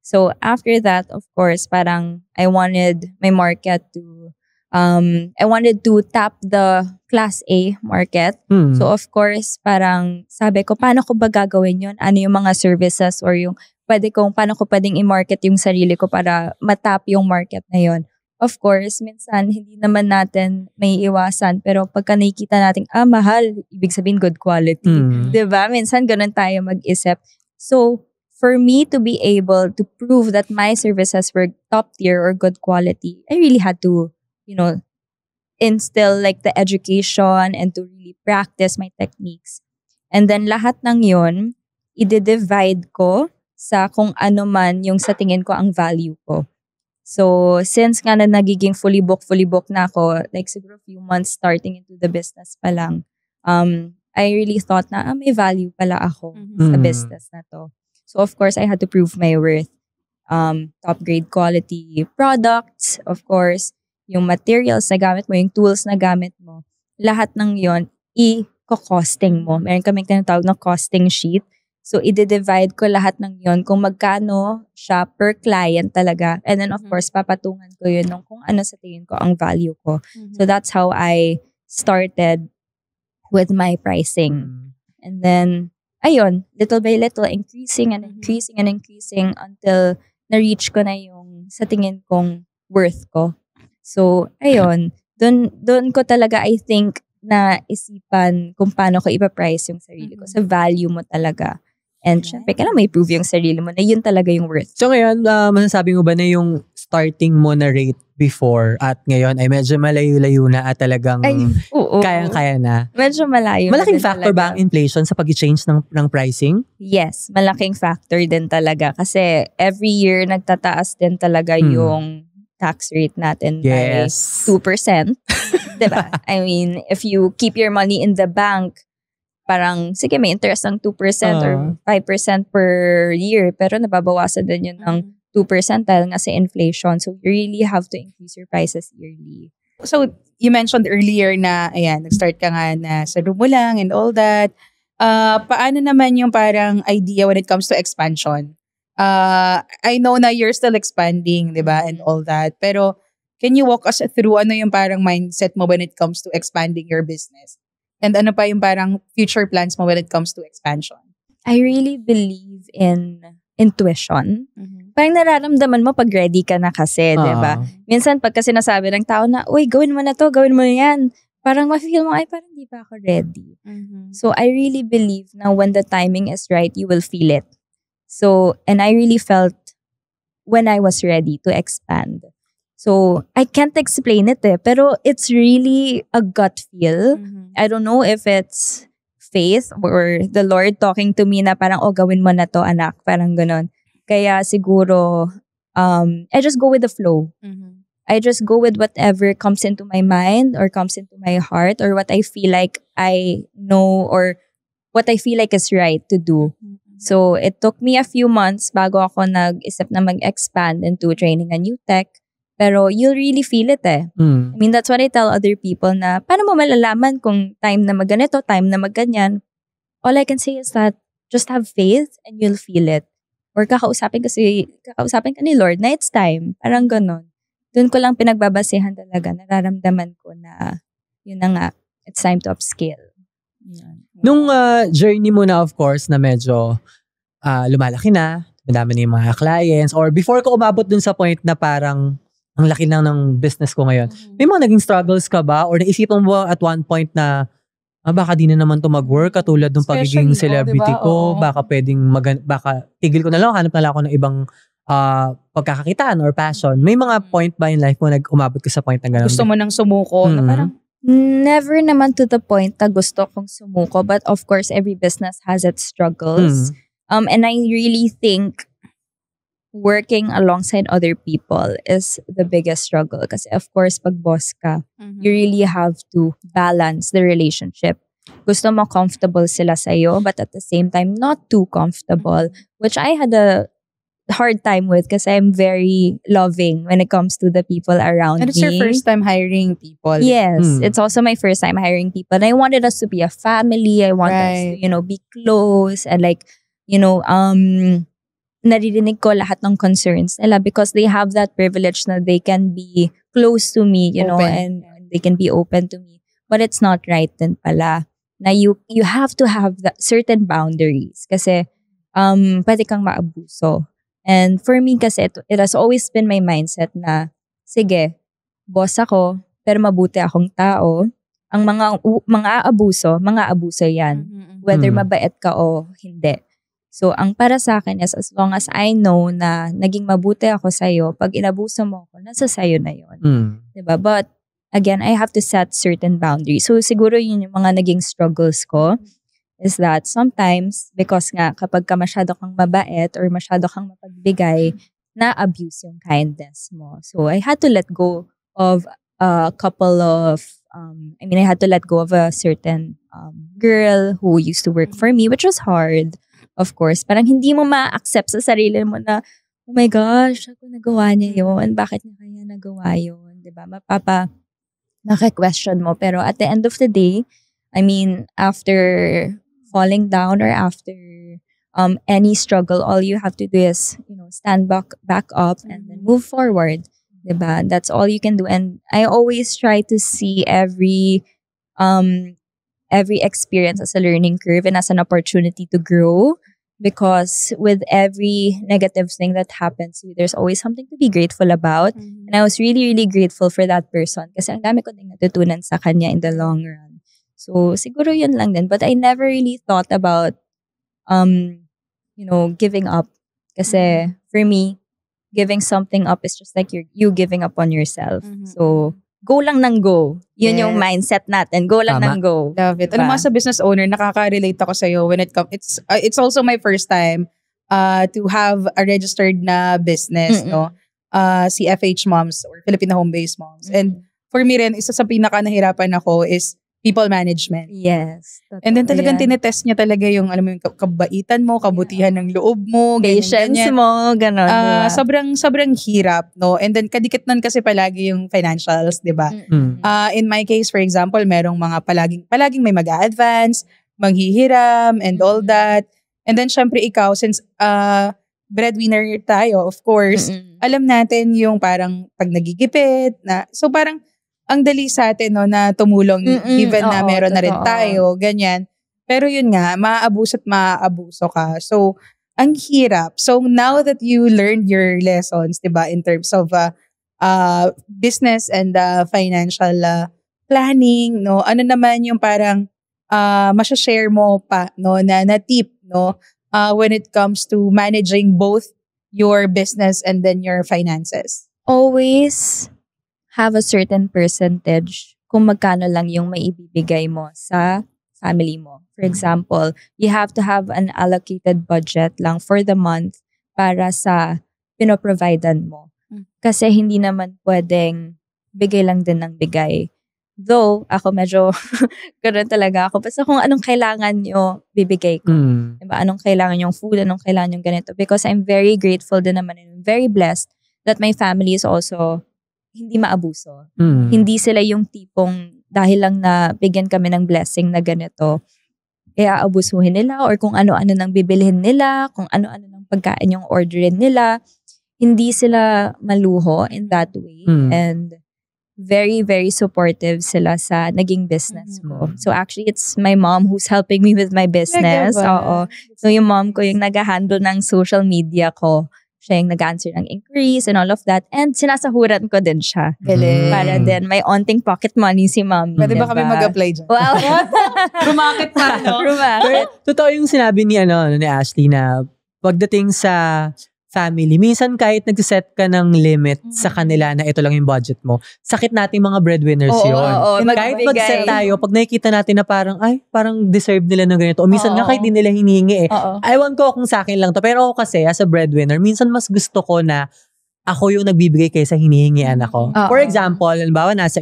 Speaker 1: So, after that, of course, parang I wanted my market to I wanted to tap the Class A market. So, of course, parang sabi ko, paano ko ba gagawin yun? Ano yung mga services or yung paano ko pwedeng i-market yung sarili ko para matap yung market na yun? Of course, minsan, hindi naman natin may iwasan. Pero pagka nakikita natin, mahal, ibig sabihin good quality. Diba? Minsan, ganun tayo mag-isip. So, for me to be able to prove that my services were top tier or good quality, I really had to instill like the education and to really practice my techniques. And then lahat ng yun, i-divide ko sa kung ano man yung sa tingin ko ang value ko. So, since nga na nagiging fully booked na ako, like siguro few months starting into the business pa lang, I really thought na may value pala ako sa business na to. So, of course, I had to prove my worth. Top grade quality products, of course, yung materials na gamit mo, yung tools na gamit mo, lahat ng yon i-costing mo. Meron kaming tinatawag na costing sheet. So, i-divide ko lahat ng yon kung magkano siya per client talaga. And then, of course, papatungan ko yun kung ano sa tingin ko ang value ko. So, that's how I started with my pricing. And then, ayun, little by little, increasing and increasing and increasing until na-reach ko na yung sa tingin kong worth ko. So, ayun, doon ko talaga, I think, na isipan kung paano ko ipaprice yung sarili ko. Sa value mo talaga. And syempre, kailangan may prove yung sarili mo na yun talaga yung worth.
Speaker 3: So ngayon, masasabi mo ba na yung starting mo na rate before at ngayon ay medyo malayo-layo na at talagang kayang-kaya na?
Speaker 1: Medyo malayo.
Speaker 3: Malaking factor ba ang inflation sa pag-change ng pricing?
Speaker 1: Yes, malaking factor din talaga. Kasi every year, nagtataas din talaga yung tax rate natin by 2%. Diba? I mean, if you keep your money in the bank, parang, sige, may interest ng 2% or 5% per year. Pero nababawasan din yun ng 2% dahil nga sa inflation. So, you really have to increase your prices yearly.
Speaker 2: So, you mentioned earlier na, ayan, nag-start ka nga na sa room mo lang and all that. Paano naman yung parang idea when it comes to expansion? I know na you're still expanding, di ba? And all that. Pero, can you walk us through ano yung parang mindset mo when it comes to expanding your business? And ano pa yung parang future plans mo when it comes to expansion?
Speaker 1: I really believe in intuition. Parang nararamdaman mo pag ready ka na kasi, di ba? Minsan pagka sinasabi ng tao na, uy, gawin mo na to, gawin mo na yan. Parang ma-feel mo, ay, parang di pa ako ready. So, I really believe na when the timing is right, you will feel it. So, and I really felt when I was ready to expand. So, I can't explain it pero it's really a gut feel. I don't know if it's faith or the Lord talking to me na parang, gawin mo na to, anak. Parang ganon. Kaya siguro, I just go with the flow. I just go with whatever comes into my mind or comes into my heart or what I feel like I know or what I feel like is right to do. So, it took me a few months bago ako nag-isip na mag-expand into training a new tech. Pero you'll really feel it eh. I mean, that's what I tell other people na paano mo malalaman kung time na magganito, time na magganyan. All I can say is that just have faith and you'll feel it. Or kakausapin ka ni Lord na it's time. Parang ganon. Doon ko lang pinagbabasehan talaga. Nararamdaman ko na yun na nga, it's time to upscale. Yan.
Speaker 3: Nung journey mo na of course na medyo lumalaki na, madami na yung mga clients, or before ko umabot dun sa point na parang ang laki lang ng business ko ngayon, may mga naging struggles ka ba? Or naisipan mo at one point na baka di na naman to mag-work katulad ng pagiging celebrity
Speaker 2: diba?
Speaker 3: ko, baka pwedeng baka tigil ko na lang, hanap na lang ako ng ibang pagkakakitaan or passion. May mga point ba in life mo umabot ka sa point na gano'n?
Speaker 2: Gusto mo nang sumuko na parang
Speaker 1: Never naman to the point na gusto kong sumuko, but of course every business has its struggles. And I really think working alongside other people is the biggest struggle kasi of course pag boss ka, you really have to balance the relationship. Gusto mo comfortable sila sa'yo, but at the same time not too comfortable, which I had a hard time with kasi I'm very loving when it comes to the people around me.
Speaker 2: And it's your first time hiring people.
Speaker 1: Yes, it's also my first time hiring people. And I wanted us to be a family. I wanted us to, be close and naririnig ko lahat ng concerns nila because they have that privilege na they can be close to me, and they can be open to me. But it's not right din pala na you have to have certain boundaries kasi pwede kang maabuso. And for me kasi, it has always been my mindset na, sige, boss ako, pero mabuti akong tao. Ang mga abuso yan. Whether mabait ka o hindi. So, ang para sa akin is, as long as I know na naging mabuti ako sa'yo, pag inabuso mo ako, nasa sa'yo na yun. Diba? But, again, I have to set certain boundaries. So, siguro yun yung mga naging struggles ko. Is that sometimes, because nga kapag ka masyado kang mabait or masyado kang mapagbigay, na-abuse yung kindness mo. So, I had to let go of a couple of, I had to let go of a certain girl who used to work for me, which was hard, of course. Parang hindi mo ma-accept sa sarili mo na, oh my gosh, ako nagawa niya yun. Bakit niya kaya nagawa yun? Diba? Naka-question mo. Pero at the end of the day, after falling down or after any struggle, all you have to do is, stand back up and then move forward. Diba? That's all you can do. And I always try to see every experience as a learning curve and as an opportunity to grow. Because with every negative thing that happens to you, there's always something to be grateful about. And I was really, really grateful for that person kasi ang dami ko din natutunan sa kanya in the long run. So, siguro yun lang din. But I never really thought about, giving up. Kasi, for me, giving something up is just like you giving up on yourself. So, go lang ng go. Yun yung mindset natin. Go lang ng go.
Speaker 2: Love it. Alam mo, as a business owner, nakaka-relate ako sa'yo when it comes, it's also my first time to have a registered na business, no? Si FH Moms or Filipino Home-Based Moms. And for me rin, isa sa pinaka-nahirapan ako is people management.
Speaker 1: Yes.
Speaker 2: Totoo. And then talagang tinetest niya talaga yung, yung kabaitan mo, kabutihan ng loob mo,
Speaker 1: patience
Speaker 2: ganyan.
Speaker 1: mo, gano'n. Diba?
Speaker 2: Sobrang hirap, no? And then kadikit nun kasi palagi yung financials, di ba? In my case, for example, merong mga palaging may mag-a-advance, manghihiram, and all that. And then syempre ikaw, since breadwinner tayo, of course, alam natin yung parang pag nagigipit, so parang ang dali sa atin, no, na tumulong given na meron na rin tayo, ganyan. Pero yun nga, maaabuso at maaabuso ka. So, ang hirap. So, now that you learned your lessons, diba, in terms of business and financial planning, no, ano naman yung parang masashare mo pa, no, na tip, no, when it comes to managing both your business and then your finances?
Speaker 1: Always have a certain percentage kung magkano lang yung maibibigay mo sa family mo. For example, you have to have an allocated budget lang for the month para sa pinoprovidean mo. Kasi hindi naman pwedeng bigay lang din ng bigay. Though, ako medyo ganoon talaga ako. Basta kung anong kailangan nyo, bibigay ko. Diba? Anong kailangan yung food, anong kailangan yung ganito. Because I'm very grateful din naman and very blessed that my family is also hindi maabuso. Hindi sila yung tipong dahil lang na bigyan kami ng blessing na ganito, kaya abusuhin nila or kung ano-ano nang bibilhin nila, kung ano-ano nang pagkain yung orderin nila. Hindi sila maluho in that way. And very, very supportive sila sa naging business ko. So actually, it's my mom who's helping me with my business. Oo. So yung mom ko yung nag-handle ng social media ko. Siya yung nag-answer ng inquiries and all of that. And sinasahuran ko din siya. Para din may onting pocket money si mom.
Speaker 2: Pwede ba kami mag-apply dyan?
Speaker 1: Well,
Speaker 2: Rumakit pa, no?
Speaker 3: Pero totoo yung sinabi ni Ashley na pagdating sa family, minsan kahit nag-set ka ng limit sa kanila na ito lang yung budget mo, sakit nating mga breadwinners yun. Kahit mag-set tayo, pag nakikita natin na parang, parang deserve nila ng ganito. O minsan nga kahit di nila hinihingi Ewan ko kung sa akin lang to. Pero ako kasi, as a breadwinner, minsan mas gusto ko na ako yung nagbibigay kaysa hinihingian ako. For example, halimbawa, nasa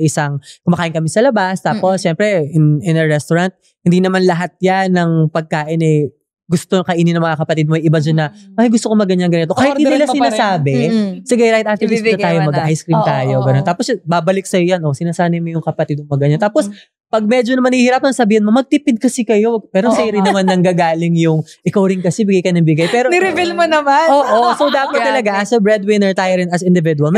Speaker 3: kumakain kami sa labas, tapos syempre, in a restaurant, hindi naman lahat yan ng pagkain gusto kainin ng mga kapatid mo, iba dyan na, gusto ko maganyan ganito. Kahit hindi nila sinasabi, sige, right after this na tayo, mag-ice cream tayo. Ganun. Tapos babalik sa'yo yan, sinasanay mo yung kapatid mo maganyan. Tapos, pag medyo naman nahihirapan, sabihin mo, magtipid kasi kayo. Pero sa'yo rin naman nanggagaling yung, ikaw rin kasi bigay ka ng bigay. Pero,
Speaker 2: ni-reveal mo naman.
Speaker 3: So dapat talaga, as a breadwinner tayo rin, as individual,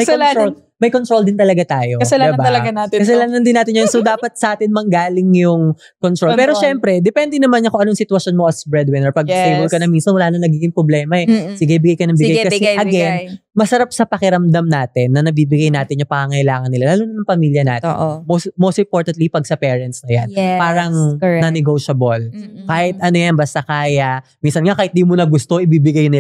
Speaker 3: may control din talaga tayo.
Speaker 2: Kasalanan talaga natin.
Speaker 3: Kasalanan din natin yun. So, dapat sa atin manggaling yung control. Pero syempre, depende naman niya kung anong sitwasyon mo as breadwinner. Pag stable ka na, minsan wala na nagiging problema Sige, bigay ka ng bigay. Kasi again, masarap sa pakiramdam natin na nabibigay natin yung pangangailangan nila. Lalo na ng pamilya natin. Most importantly, pag sa parents na yan.
Speaker 1: Yes,
Speaker 3: parang non-negotiable. Kahit ano yan, basta kaya. Minsan nga, kahit di mo na gusto, ibibigay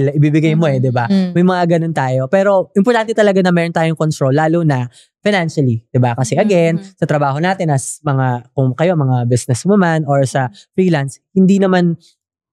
Speaker 3: mo diba? May mga ganun tayo. Pero, importante talaga na meron tayong control, lalo na financially, 'di ba? Kasi again, sa trabaho natin as kung kayo mga businesswoman or sa freelance, hindi naman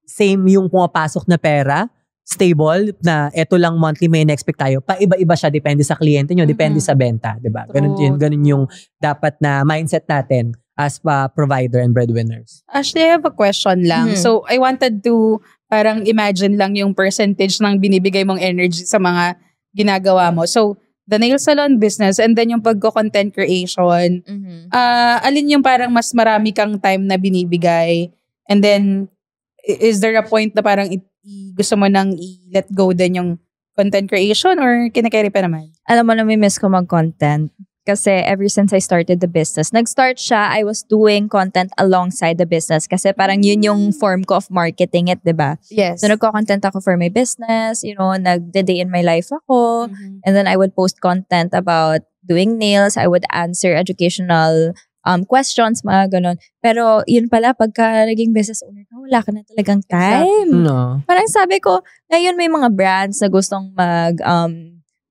Speaker 3: same yung pumapasok na pera, stable na eto lang monthly may na-expect tayo. Paiba-iba siya depende sa kliyente nyo, depende sa benta, 'di ba? Ganun yung dapat na mindset natin as provider and breadwinners.
Speaker 2: Actually, I have a question lang. So, I wanted to parang imagine lang yung percentage ng binibigay mong energy sa mga ginagawa mo. So, the nail salon business and then yung pagko-content creation, alin yung parang mas marami kang time na binibigay? And then, is there a point na parang gusto mo nang i-let go din yung content creation or kinakarry pa naman?
Speaker 1: Alam mo na may miss ko mag-content. Kasi ever since I started the business, nag-start siya, I was doing content alongside the business. Kasi parang yun yung form ko of marketing it, diba?
Speaker 2: Yes.
Speaker 1: So nagko-content ako for my business, nag-day in my life ako. And then I would post content about doing nails. I would answer educational questions, mga ganun. Pero yun pala, pagka naging business owner ka, wala ka na talagang time.
Speaker 3: No.
Speaker 1: Parang sabi ko, ngayon may mga brands na gustong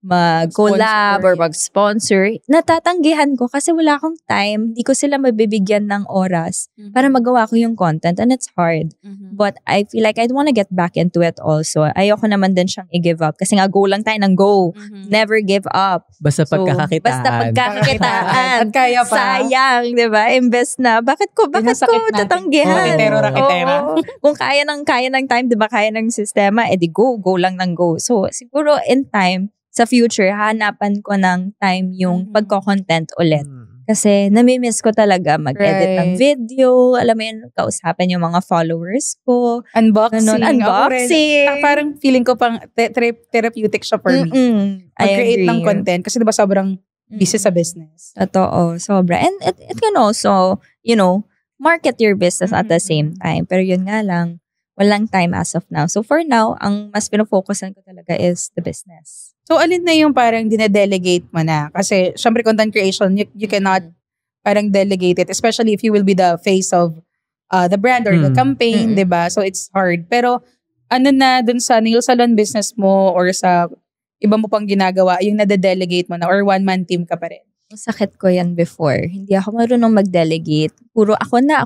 Speaker 1: mag-collab or mag-sponsor, natatanggihan ko kasi wala akong time. Di ko sila mabibigyan ng oras para magawa ko yung content and it's hard. But I feel like I want to get back into it also. Ayoko naman din siyang i-give up kasi nga go lang tayo ng go. Never give up.
Speaker 3: Basta pagkakakitaan.
Speaker 1: Basta pagkakakitaan.
Speaker 2: At kaya pa.
Speaker 1: Sayang, di ba? Imbes na. Bakit ko tatanggihan?
Speaker 2: Rakitero.
Speaker 1: Kung kaya ng time, di ba? Kaya ng sistema, edi go lang ng go. So, siguro in time, sa future, hanapan ko ng time yung pagko-content ulit. Kasi namimiss ko talaga mag-edit ng video. Alam mo yun, kausapin yung mga followers ko.
Speaker 2: Unboxing.
Speaker 1: Parang
Speaker 2: feeling ko pang therapeutic siya for me. Mag-create ng content. Kasi diba sobrang busy sa business.
Speaker 1: Totoo, sobra. And it can also, market your business at the same time. Pero yun nga lang, walang time as of now. So for now, ang mas pinofocusan ko talaga is the business.
Speaker 2: So alin na yung parang dinedelegate mo na? Kasi syempre content creation, you cannot parang delegate it. Especially if you will be the face of the brand or the campaign, diba? So it's hard. Pero ano na dun sa nail salon business mo or sa iba mo pang ginagawa, yung nade-delegate mo na or one-man team ka pa rin?
Speaker 1: Sakit ko yan before. Hindi ako marunong mag-delegate. Puro ako na.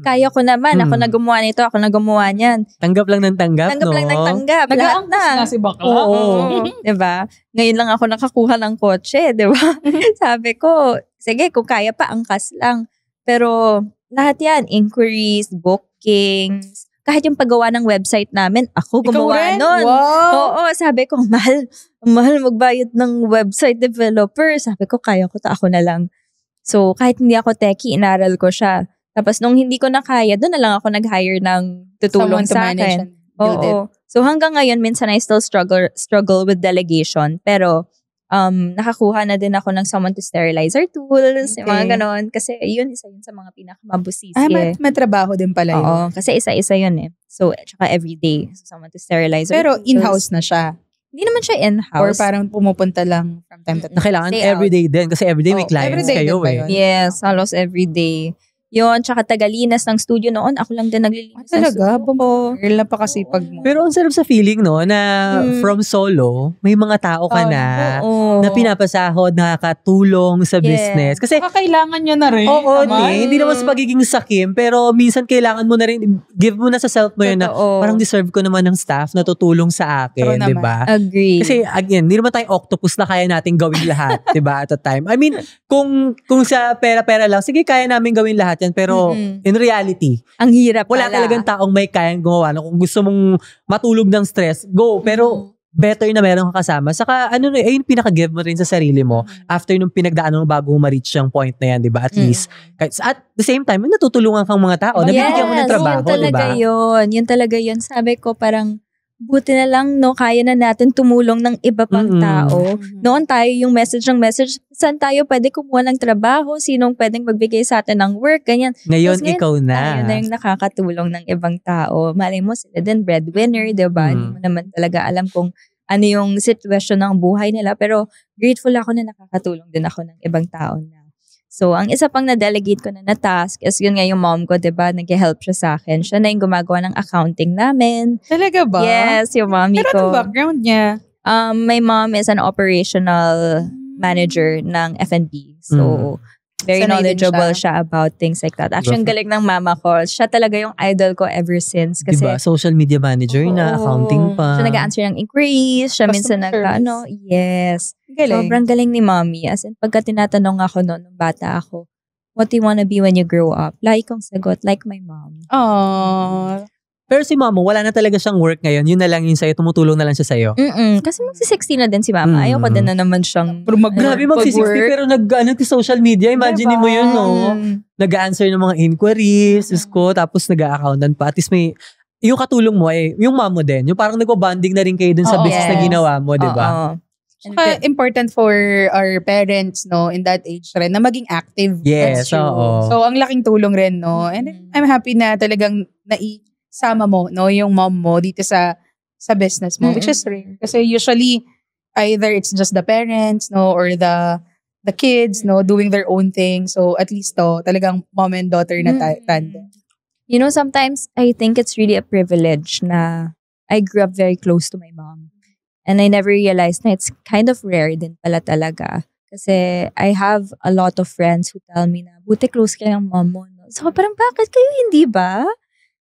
Speaker 1: Kaya ko naman. Ako na gumawa nito, ako na gumawa niyan.
Speaker 3: Tanggap lang ng tanggap,
Speaker 1: Tanggap
Speaker 3: no?
Speaker 1: lang ng tanggap. Lahat na.
Speaker 2: Na si bakla.
Speaker 3: Oo.
Speaker 1: Diba? Ngayon lang ako nakakuha ng kotse, diba? Sabi ko, sige, kung kaya pa, angkas lang. Pero lahat yan, inquiries, bookings, kahit yung paggawa ng website namin, ako gumawa nun.
Speaker 2: Wow.
Speaker 1: Oo, sabi ko, mahal magbayad ng website developer. Sabi ko, kaya ko, ako na lang. So, kahit hindi ako techie, inaral ko siya. Tapos, nung hindi ko na kaya, doon na lang ako nag-hire ng tutulong
Speaker 2: Someone to
Speaker 1: sa
Speaker 2: manage
Speaker 1: akin.
Speaker 2: and build it.
Speaker 1: Oo. So, hanggang ngayon, minsan I still struggle with delegation. Pero, nakakuha na din ako ng someone to sterilize our tools, yung mga ganon. Kasi yun, isa yun sa mga pinakamabusisi.
Speaker 2: May trabaho din pala yun.
Speaker 1: Oo, kasi isa-isa yun eh. So, tsaka everyday, so someone to sterilize our
Speaker 2: Pero
Speaker 1: tools.
Speaker 2: in-house na siya.
Speaker 1: Hindi naman siya in-house.
Speaker 2: Or parang pumupunta lang from time to
Speaker 3: Na
Speaker 2: time.
Speaker 3: kailangan
Speaker 1: Stay
Speaker 3: everyday din. Kasi everyday may
Speaker 1: Oh,
Speaker 3: clients
Speaker 2: everyday
Speaker 3: kayo
Speaker 2: din ba
Speaker 3: eh.
Speaker 2: yun?
Speaker 1: Yes, halos everyday. Yun, tsaka tagalinas ng studio noon. Ako lang din naglilinis ng
Speaker 2: Talaga?
Speaker 1: studio ko.
Speaker 2: Girl, napakasipag mo.
Speaker 3: Pero ang sarap sa feeling, no, na from solo, may mga tao ka na,
Speaker 1: Oo.
Speaker 3: na pinapasahod, nakakatulong sa business. Kasi,
Speaker 2: Kailangan niya na rin.
Speaker 3: oo,
Speaker 2: naman.
Speaker 3: hindi naman sa pagiging sakim, pero minsan kailangan mo na rin, give mo na sa self mo yun na,
Speaker 1: Totoo.
Speaker 3: parang deserve ko naman ng staff na tutulong sa
Speaker 2: True
Speaker 3: akin, di
Speaker 2: naman.
Speaker 3: ba?
Speaker 1: Agree.
Speaker 3: Kasi again, hindi naman tayong octopus na kaya natin gawin lahat, 'di ba? At a time. I mean, kung sa pera-pera lang, sige kaya namin gawin lahat 'yan, pero in reality,
Speaker 1: ang hirap
Speaker 3: wala
Speaker 1: pala.
Speaker 3: talagang taong may kayang gumawa. Kung gusto mong matulog ng stress, go. Pero better na meron kang kasama. Saka ano yung pinaka-give mo rin sa sarili mo after nung pinagdaanan mo bago mo ma-reach yung point na yan, 'di ba? At least at the same time, may natutulungan kang mga tao, nabibigyan mo ng trabaho,
Speaker 1: yun
Speaker 3: 'di
Speaker 1: talaga
Speaker 3: ba?
Speaker 1: Yun talaga yun. Sabi ko parang buti na lang, no, kaya na natin tumulong ng iba pang tao. Noon tayo yung message, saan tayo pwede kumuha ng trabaho, sinong pwedeng magbigay sa atin ng work, ganyan.
Speaker 3: Ngayon,
Speaker 1: Tapos
Speaker 3: ikaw na.
Speaker 1: Tayo na yung nakakatulong ng ibang tao. Malay mo, sila din breadwinner, diba? Hindi mo naman talaga alam kung ano yung sitwasyon ng buhay nila. Pero grateful ako na nakakatulong din ako ng ibang tao na. So, ang isa pang na-delegate ko na task is yun nga yung mom ko, diba? Nag-help siya sa akin. Siya na yung gumagawa ng accounting namin.
Speaker 2: Talaga ba?
Speaker 1: Yes, yung mommy
Speaker 2: Pero
Speaker 1: ko.
Speaker 2: anong background niya?
Speaker 1: My mom is an operational manager ng F&B. So, very
Speaker 2: Sanay din
Speaker 1: knowledgeable
Speaker 2: siya.
Speaker 1: siya about things like that. Actually, ang galing ng mama ko. Siya talaga yung idol ko ever since. Kasi,
Speaker 3: Diba? Social media manager na,
Speaker 1: Oo.
Speaker 3: accounting pa.
Speaker 1: Siya nag-answer ng inquiries. Siya minsan
Speaker 2: Customer service.
Speaker 1: yes.
Speaker 2: Galing.
Speaker 1: Sobrang galing ni mommy. As in, pagka tinatanong ako noon, nung bata ako, what do you wanna be when you grow up? Lagi kong sagot, like my mom.
Speaker 2: Aww.
Speaker 3: Pero si mama, wala na talaga siyang work ngayon. Yun na lang yun sa'yo. Tumutulong na lang siya sa'yo.
Speaker 1: Kasi magsi-60 na din si mama. Ayoko din na naman siyang
Speaker 3: Grabe, magsi-60 pero social media. Imagine mo yun, no? Nag-answer ng mga inquiries, ko, tapos nag-accountant pa. At least may, yung katulong mo ay, yung mom mo din. Yung parang nag-bonding na rin kayo dun sa
Speaker 2: Oo.
Speaker 3: business na ginawa mo, di ba?
Speaker 1: Oo.
Speaker 2: Saka important for our parents, no, in that age rin, na maging active.
Speaker 3: Yes, oo.
Speaker 2: So, ang laking tulong rin, no? And I'm happy na talagang naisama mo, no, yung mom mo dito sa business mo, which is rare. Kasi usually, either it's just the parents, no, or the kids, no, doing their own thing. So, at least, talagang mom and daughter na tandem.
Speaker 1: You know, sometimes I think it's really a privilege na I grew up very close to my mom. And I never realized na it's kind of rare din pala talaga. Kasi I have a lot of friends who tell me na, buti close ka yung mom mo. No? So parang bakit kayo hindi ba?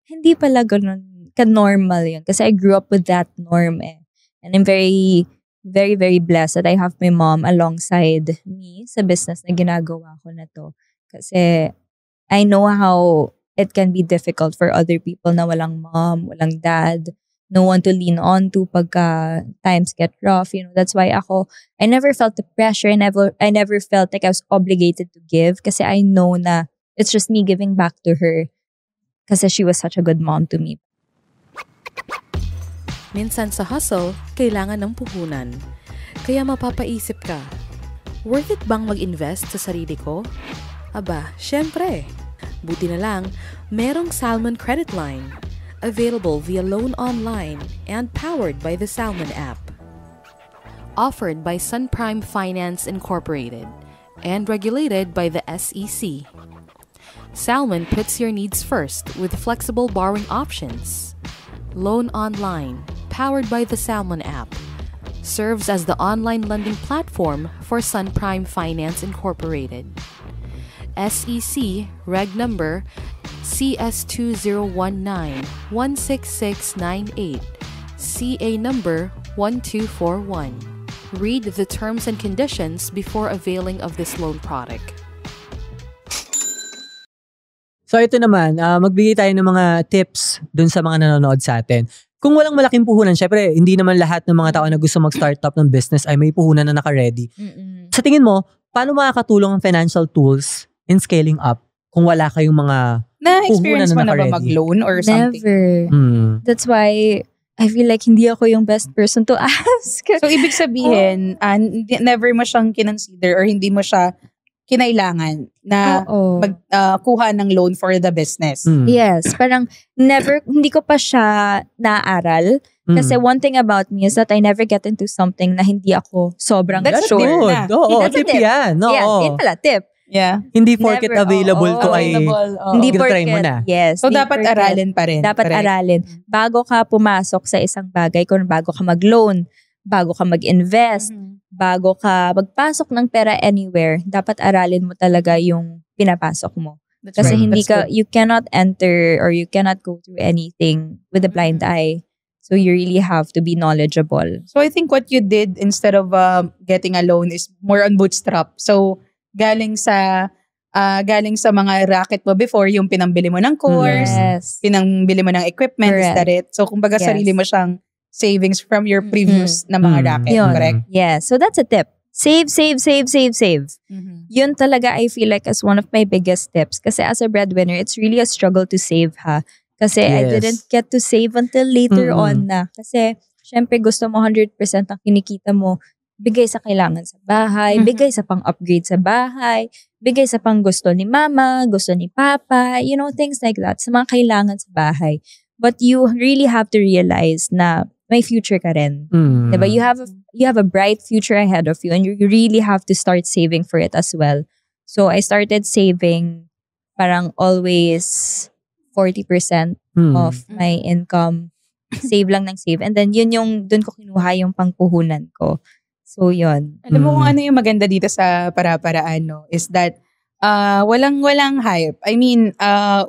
Speaker 1: Hindi pala ganun ka-normal yun. Kasi I grew up with that norm eh. And I'm very, very, very blessed that I have my mom alongside me sa business na ginagawa ko na to. Kasi I know how it can be difficult for other people na walang mom, walang dad, no one to lean on to pagka times get rough. You know, that's why I never felt the pressure. I never felt like I was obligated to give kasi I know na it's just me giving back to her kasi she was such a good mom to me.
Speaker 4: Minsan sa hustle, kailangan ng puhunan. Kaya mapapaisip ka, worth it bang mag-invest sa sarili ko? Aba, syempre. Buti na lang, merong Salmon Credit Line. Available via Loan Online and powered by the Salmon app. Offered by Sunprime Finance Incorporated and regulated by the SEC. Salmon puts your needs first with flexible borrowing options. Loan Online, powered by the Salmon app. serves as the online lending platform for Sun Prime Finance Incorporated. SEC Reg Number CS2019-16698, CA Number 1241. Read the terms and conditions before availing of this loan product.
Speaker 3: So ito naman, magbigay tayo ng mga tips dun sa mga nanonood sa atin. Kung walang malaking puhunan, syempre, hindi naman lahat ng mga tao na gusto mag-startup ng business ay may puhunan na naka-ready. Sa tingin mo, paano makakatulong ang financial tools in scaling up kung wala kayong mga
Speaker 2: Na-experience mo
Speaker 3: puhunan
Speaker 2: na ba
Speaker 3: naka-ready?
Speaker 2: mag-loan or something?
Speaker 1: Never. That's why I feel like hindi ako yung best person to ask.
Speaker 2: So, ibig sabihin, never mo siyang kinonsider or hindi mo siya kinailangan na magkuha ng loan for the business.
Speaker 1: Yes, parang never, hindi ko pa siya naaral. Kasi one thing about me is that I never get into something na hindi ako sobrang
Speaker 2: That's
Speaker 1: sure.
Speaker 2: good.
Speaker 3: Oo,
Speaker 1: That's a
Speaker 3: tip yan. Oo.
Speaker 1: Yeah, yun pala, tip.
Speaker 2: Yeah.
Speaker 3: Hindi porket
Speaker 1: Never,
Speaker 3: available to ay
Speaker 1: Hindi
Speaker 3: try mo
Speaker 1: porket.
Speaker 3: na.
Speaker 1: Yes.
Speaker 2: So,
Speaker 1: hindi
Speaker 2: dapat
Speaker 1: porket.
Speaker 2: aralin pa rin.
Speaker 1: Dapat
Speaker 2: Correct.
Speaker 1: aralin. Bago ka pumasok sa isang bagay, kung bago ka mag-loan, bago ka mag-invest, bago ka magpasok ng pera anywhere, dapat aralin mo talaga yung pinapasok mo.
Speaker 2: That's
Speaker 1: Kasi
Speaker 2: right.
Speaker 1: hindi
Speaker 2: That's
Speaker 1: ka, you cannot enter or you cannot go through anything with a blind eye. So you really have to be knowledgeable.
Speaker 2: So I think what you did instead of getting a loan is more on bootstrap. So galing sa mga racket mo before, yung pinambili mo ng course,
Speaker 1: Yes.
Speaker 2: pinambili mo ng equipment, is
Speaker 1: Correct.
Speaker 2: that it? So kumbaga
Speaker 1: Yes.
Speaker 2: sarili mo siyang savings from your previous na mga racket,
Speaker 1: Yun.
Speaker 2: correct?
Speaker 1: Yeah. So that's a tip. Save. Yun talaga I feel like as one of my biggest tips. Kasi as a breadwinner, it's really a struggle to save ha. Kasi I
Speaker 3: Yes.
Speaker 1: didn't get to save until later on na. Kasi syempre gusto mo 100% ang kinikita mo bigay sa kailangan sa bahay, bigay sa pang-upgrade sa bahay, bigay sa pang gusto ni mama, gusto ni papa, you know, things like that. Sa mga kailangan sa bahay. But you really have to realize na may future ka rin. Diba? You have a bright future ahead of you and you really have to start saving for it as well. So I started saving parang always 40% of my income. Save lang ng save. And then yun yung dun ko kinuha yung pangpuhunan ko. So yun.
Speaker 2: Alam mo kung ano yung maganda dito sa para-paraan, no? Is that walang hype. I mean,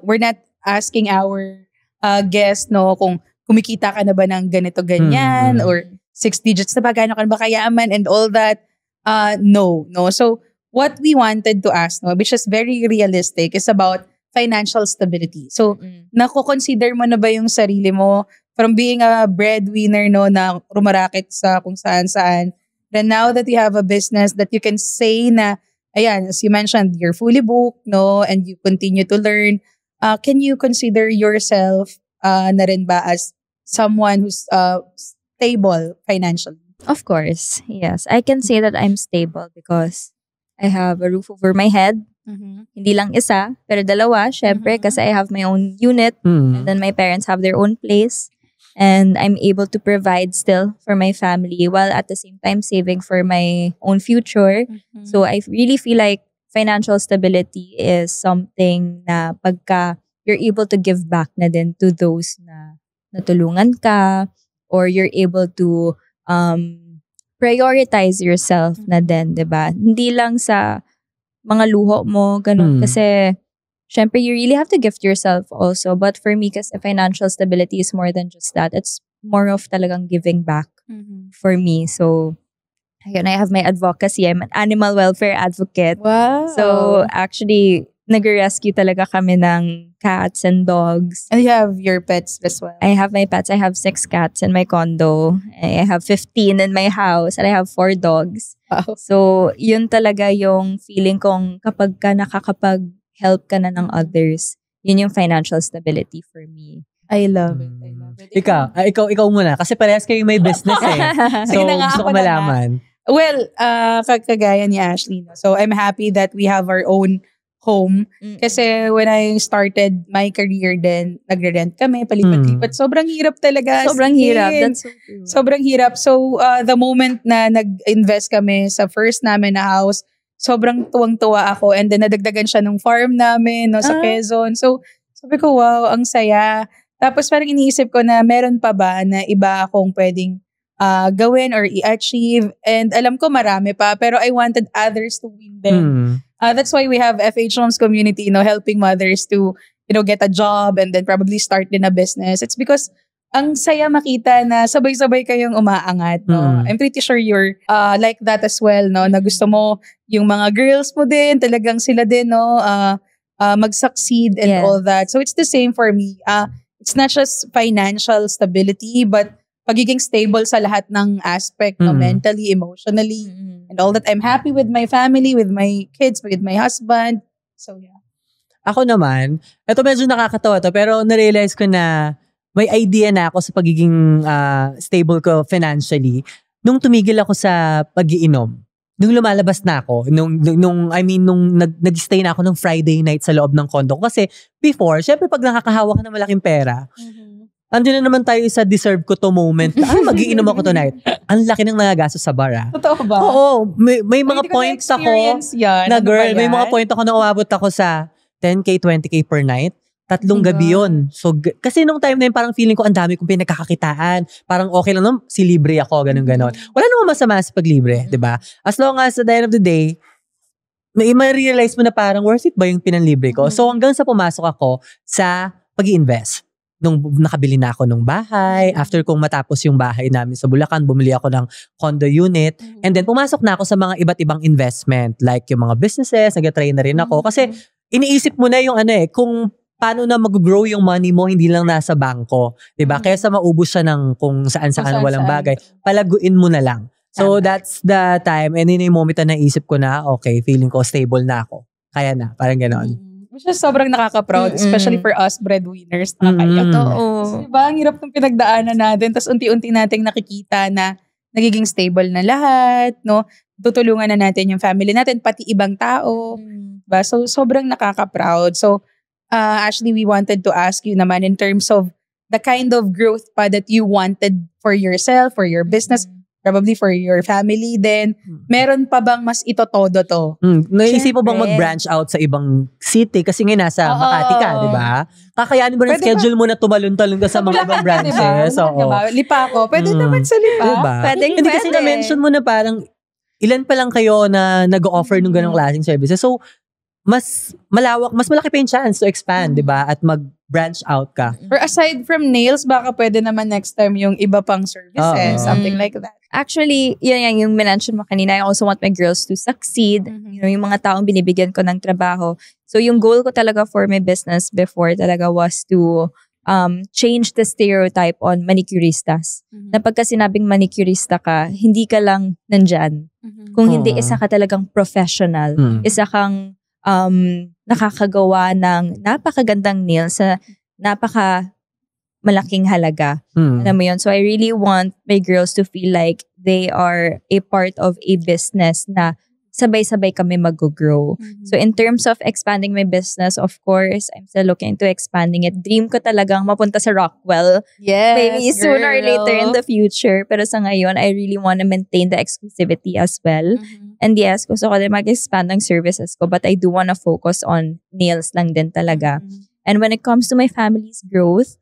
Speaker 2: we're not asking our guests, no, kung kumikita ka na ba ng ganito, ganyan, or 6 digits na ba, gano'n ka na ba kayaman, and all that. No. So, what we wanted to ask, no, which is very realistic, is about financial stability. So, nako-consider mo na ba yung sarili mo from being a breadwinner, no, na rumaraket sa kung saan-saan. Then now that you have a business that you can say na, ayan, as you mentioned, you're fully booked, no, and you continue to learn. Can you consider yourself na rin ba as someone who's stable financially?
Speaker 1: Of course. Yes. I can say that I'm stable because I have a roof over my head. Hindi lang isa, pero dalawa, syempre, kasi I have my own unit. And then my parents have their own place. And I'm able to provide still for my family while at the same time saving for my own future. So I really feel like financial stability is something na pagka you're able to give back na din to those na natulungan ka, or you're able to prioritize yourself na din, 'di ba? Hindi lang sa mga luho mo, ganun. Kasi syempre, you really have to gift yourself also. But for me, kasi financial stability is more than just that. It's more of talagang giving back for me. So, ayun, I have my advocacy. I'm an animal welfare advocate.
Speaker 2: Wow.
Speaker 1: So, actually, nag-rescue talaga kami ng cats and dogs.
Speaker 2: And you have your pets as well.
Speaker 1: I have my pets. I have 6 cats in my condo. I have 15 in my house. And I have 4 dogs.
Speaker 2: Wow.
Speaker 1: So, yun talaga yung feeling kong kapag ka nakakapag-help ka na ng others, yun yung financial stability for me.
Speaker 2: I love it.
Speaker 3: Ikaw muna. Kasi parehas kayo may business eh. So,
Speaker 2: Sige na nga,
Speaker 3: gusto ko
Speaker 2: ako na
Speaker 3: malaman.
Speaker 2: Well, kagaya ni Ashley. No? So, I'm happy that we have our own home. Kasi when I started my career then, nagre-rent kami, palipat-lipat. Sobrang hirap talaga.
Speaker 1: Sobrang hirap. That's so true.
Speaker 2: Sobrang hirap. So, the moment na nag-invest kami sa first namin na house, sobrang tuwang-tuwa ako. And then, nadagdagan siya ng farm namin, no, sa Quezon. So, sabi ko, wow, ang saya. Tapos, parang iniisip ko na meron pa ba na iba akong pwedeng gawin or i-achieve. And alam ko marami pa, pero I wanted others to win them. That's why we have FH Moms Community, helping mothers to, get a job and then probably start din a business. It's because ang saya makita na sabay-sabay kayong umaangat, no? I'm pretty sure you're like that as well, no? Na gusto mo yung mga girls mo din, talagang sila din, no? Mag-succeed and all that. So it's the same for me. It's not just financial stability, but pagiging stable sa lahat ng aspect, no? Mentally, emotionally, and all that. I'm happy with my family, with my kids, with my husband. So yeah.
Speaker 3: Ako naman, ito medyo nakakatawa to, pero narealize ko na may idea na ako sa pagiging stable ko financially nung tumigil ako sa pag-iinom. Nung lumalabas na ako, nung nag-stay na ako ng Friday night sa loob ng condo. Kasi before, syempre pag nakakahawak ka ng malaking pera, andun na naman tayo sa deserve ko to moment. Mag-iinom ako tonight. Ang laki ng nagagastos sa bar.
Speaker 2: Totoo ba?
Speaker 3: Oo. May mga points ako na girl, may mga point ako na umabot ako sa 10K, 20K per night. 3 gabi yun. So, kasi nung time na yun, parang feeling ko ang dami kong pinagkakakitaan. Parang okay lang naman, si libre ako, ganun-ganon. Wala namang masama sa paglibre, di ba? As long as at the end of the day, ma-realize mo na parang worth it ba yung pinanlibre ko? So, hanggang sa pumasok ako sa pag-i-invest. Nung nakabili na ako ng bahay, after kong matapos yung bahay namin sa Bulacan, bumili ako ng condo unit, and then pumasok na ako sa mga iba't ibang investment, like yung mga businesses, nag-try na rin ako. Kasi iniisip mo na yung kung paano na mag-grow yung money mo, hindi lang nasa bangko. Diba? Kaya sa maubos siya ng kung saan-saan walang bagay, palaguin mo na lang. So, that's the time. And in a moment na naisip ko na, okay, feeling ko stable na ako. Kaya na, parang gano'n.
Speaker 2: Which is sobrang nakaka-proud, especially for us breadwinners. Nakakaiyak. Kasi diba, ang hirap ng pinagdaanan natin. Tapos unti-unti nating nakikita na nagiging stable na lahat, no? Tutulungan na natin yung family natin, pati ibang tao. Diba? So, sobrang nakaka-proud. So, Ashley, we wanted to ask you naman in terms of the kind of growth pa that you wanted for yourself, for your business, probably for your family, then meron pa bang mas itotodo to?
Speaker 3: Naisip mo bang mag-branch out sa ibang city? Kasi ngayon nasa Makati ka, di ba? Kakayanin mo rin schedule mo na tumalon-talon ka sa mga ibang branches.
Speaker 2: Diba? Lipa ako. Pwede naman sa lipa.
Speaker 3: Diba? Hindi kasi na-mention mo na parang ilan pa lang kayo na nag-offer ng ganong klaseng services. So, mas malaki pa yung chance to expand, di ba? At mag-branch out ka.
Speaker 2: Or aside from nails, baka pwede naman next time yung iba pang services, something like that.
Speaker 1: Actually, yun yung mention mo kanina. I also want my girls to succeed. Yung mga taong binibigyan ko ng trabaho. So yung goal ko talaga for my business before talaga was to change the stereotype on manicuristas. Na pagka sinabing manicurista ka, hindi ka lang nandyan. Kung hindi, isa ka talagang professional. Isa kang nakakagawa ng napakagandang nails sa malaking halaga. Alam mo yun? So I really want my girls to feel like they are a part of a business na sabay-sabay kami mag-grow. So in terms of expanding my business, of course, I'm still looking into expanding it. Dream ko talagang mapunta sa Rockwell.
Speaker 2: Yes,
Speaker 1: maybe sooner or later in the future. Pero sa ngayon, I really want to maintain the exclusivity as well. And yes, gusto ko din mag-expand ng services ko, but I do want to focus on nails lang din talaga. And when it comes to my family's growth,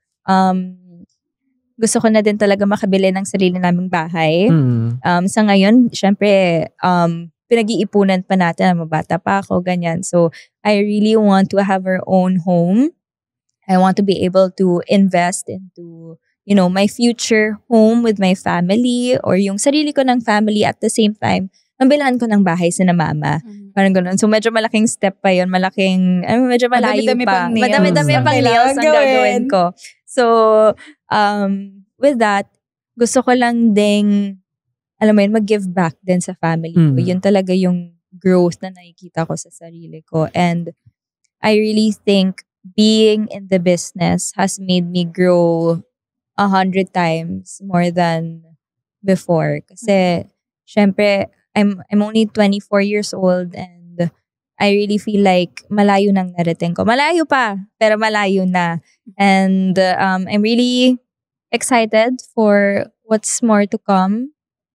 Speaker 1: gusto ko na din talaga makabili ng sarili naming bahay. Sa ngayon, syempre, pinag-iipunan pa natin, mabata pa ako, ganyan. So, I really want to have our own home. I want to be able to invest into, my future home with my family or yung sarili ko ng family at the same time, mabilan ko ng bahay sa mama. Parang gano'n. So, medyo malaking step pa yun. Medyo malayo pa. Madami-dami pang nails ang gagawin ko. So, with that, gusto ko lang ding, alam mo yun, mag-give back din sa family ko. Yun talaga yung growth na nakikita ko sa sarili ko. And I really think being in the business has made me grow 100 times more than before. Kasi, syempre, I'm only 24 years old and I really feel like malayo nang narating ko. Malayo pa, pero malayo na. And I'm really excited for what's more to come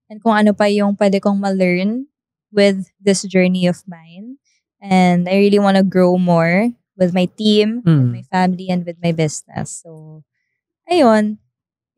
Speaker 1: and kung ano pa yung pwede kong ma-learn with this journey of mine. And I really want to grow more with my team, with my family, and with my business. So, ayun.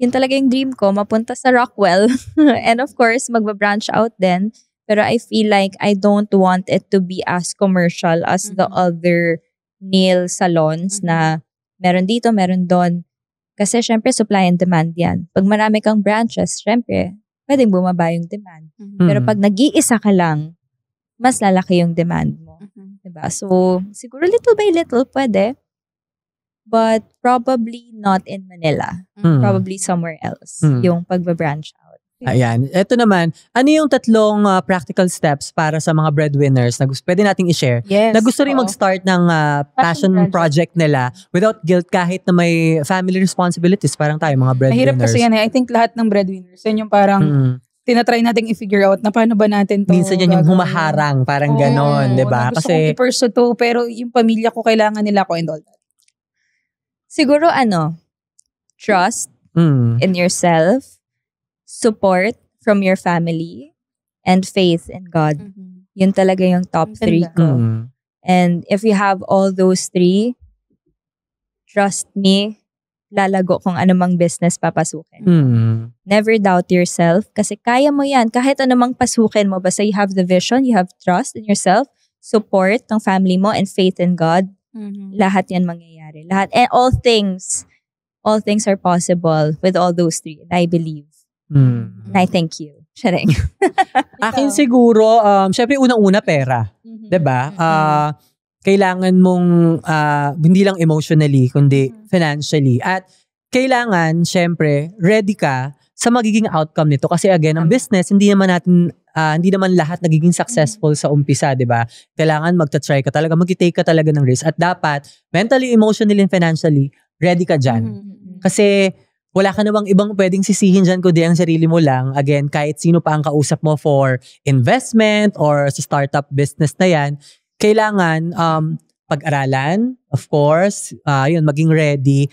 Speaker 1: yun talaga yung dream ko, mapunta sa Rockwell. And of course, magba-branch out din. Pero I feel like I don't want it to be as commercial as the other nail salons na meron dito, meron doon. Kasi syempre, supply and demand yan. Pag marami kang branches, syempre, pwedeng bumaba yung demand. Pero pag nag-iisa ka lang, mas lalaki yung demand mo. Diba? So, siguro little by little, pwede. But probably not in Manila. Probably somewhere else. Yung pagba-branch out.
Speaker 3: Ayan. Ito naman, ano yung tatlong practical steps para sa mga breadwinners na pwede nating i-share?
Speaker 2: Yes.
Speaker 3: Na gusto rin mag-start ng passion project nila without guilt kahit na may family responsibilities. Parang tayo, mga breadwinners.
Speaker 2: Mahirap kasi yan eh. I think lahat ng breadwinners, yan yung parang tinatry nating i-figure out na paano ba natin to.
Speaker 3: Minsan yan yung humaharang, parang ganon, di ba?
Speaker 2: Gusto kong i-pursue to, pero yung pamilya ko, kailangan nila ko and all that.
Speaker 1: Siguro trust in yourself, support from your family, and faith in God. Yun talaga yung top 3 ko. And if you have all those 3, trust me, lalago kung anumang business papasukin. Never doubt yourself kasi kaya mo yan. Kahit anumang pasukin mo, basta you have the vision, you have trust in yourself, support ng family mo, and faith in God, lahat yan mangyayari. Lahat. And all things are possible with all those 3. And I believe. And I thank you. Sharing.
Speaker 3: Akin siguro, syempre unang-una pera. Diba? Kailangan mong, hindi lang emotionally, kundi financially. At kailangan, syempre, ready ka sa magiging outcome nito. Kasi again, ang business, hindi naman lahat nagiging successful sa umpisa, diba? Kailangan magta-try ka talaga, mag-take ka talaga ng risk. At dapat, mentally, emotionally, and financially, ready ka dyan. Kasi, wala ka namang ibang pwedeng sisihin dyan kundi ang sarili mo lang. Again, kahit sino pa ang kausap mo for investment or sa startup business na yan, kailangan pag-aralan, of course, maging ready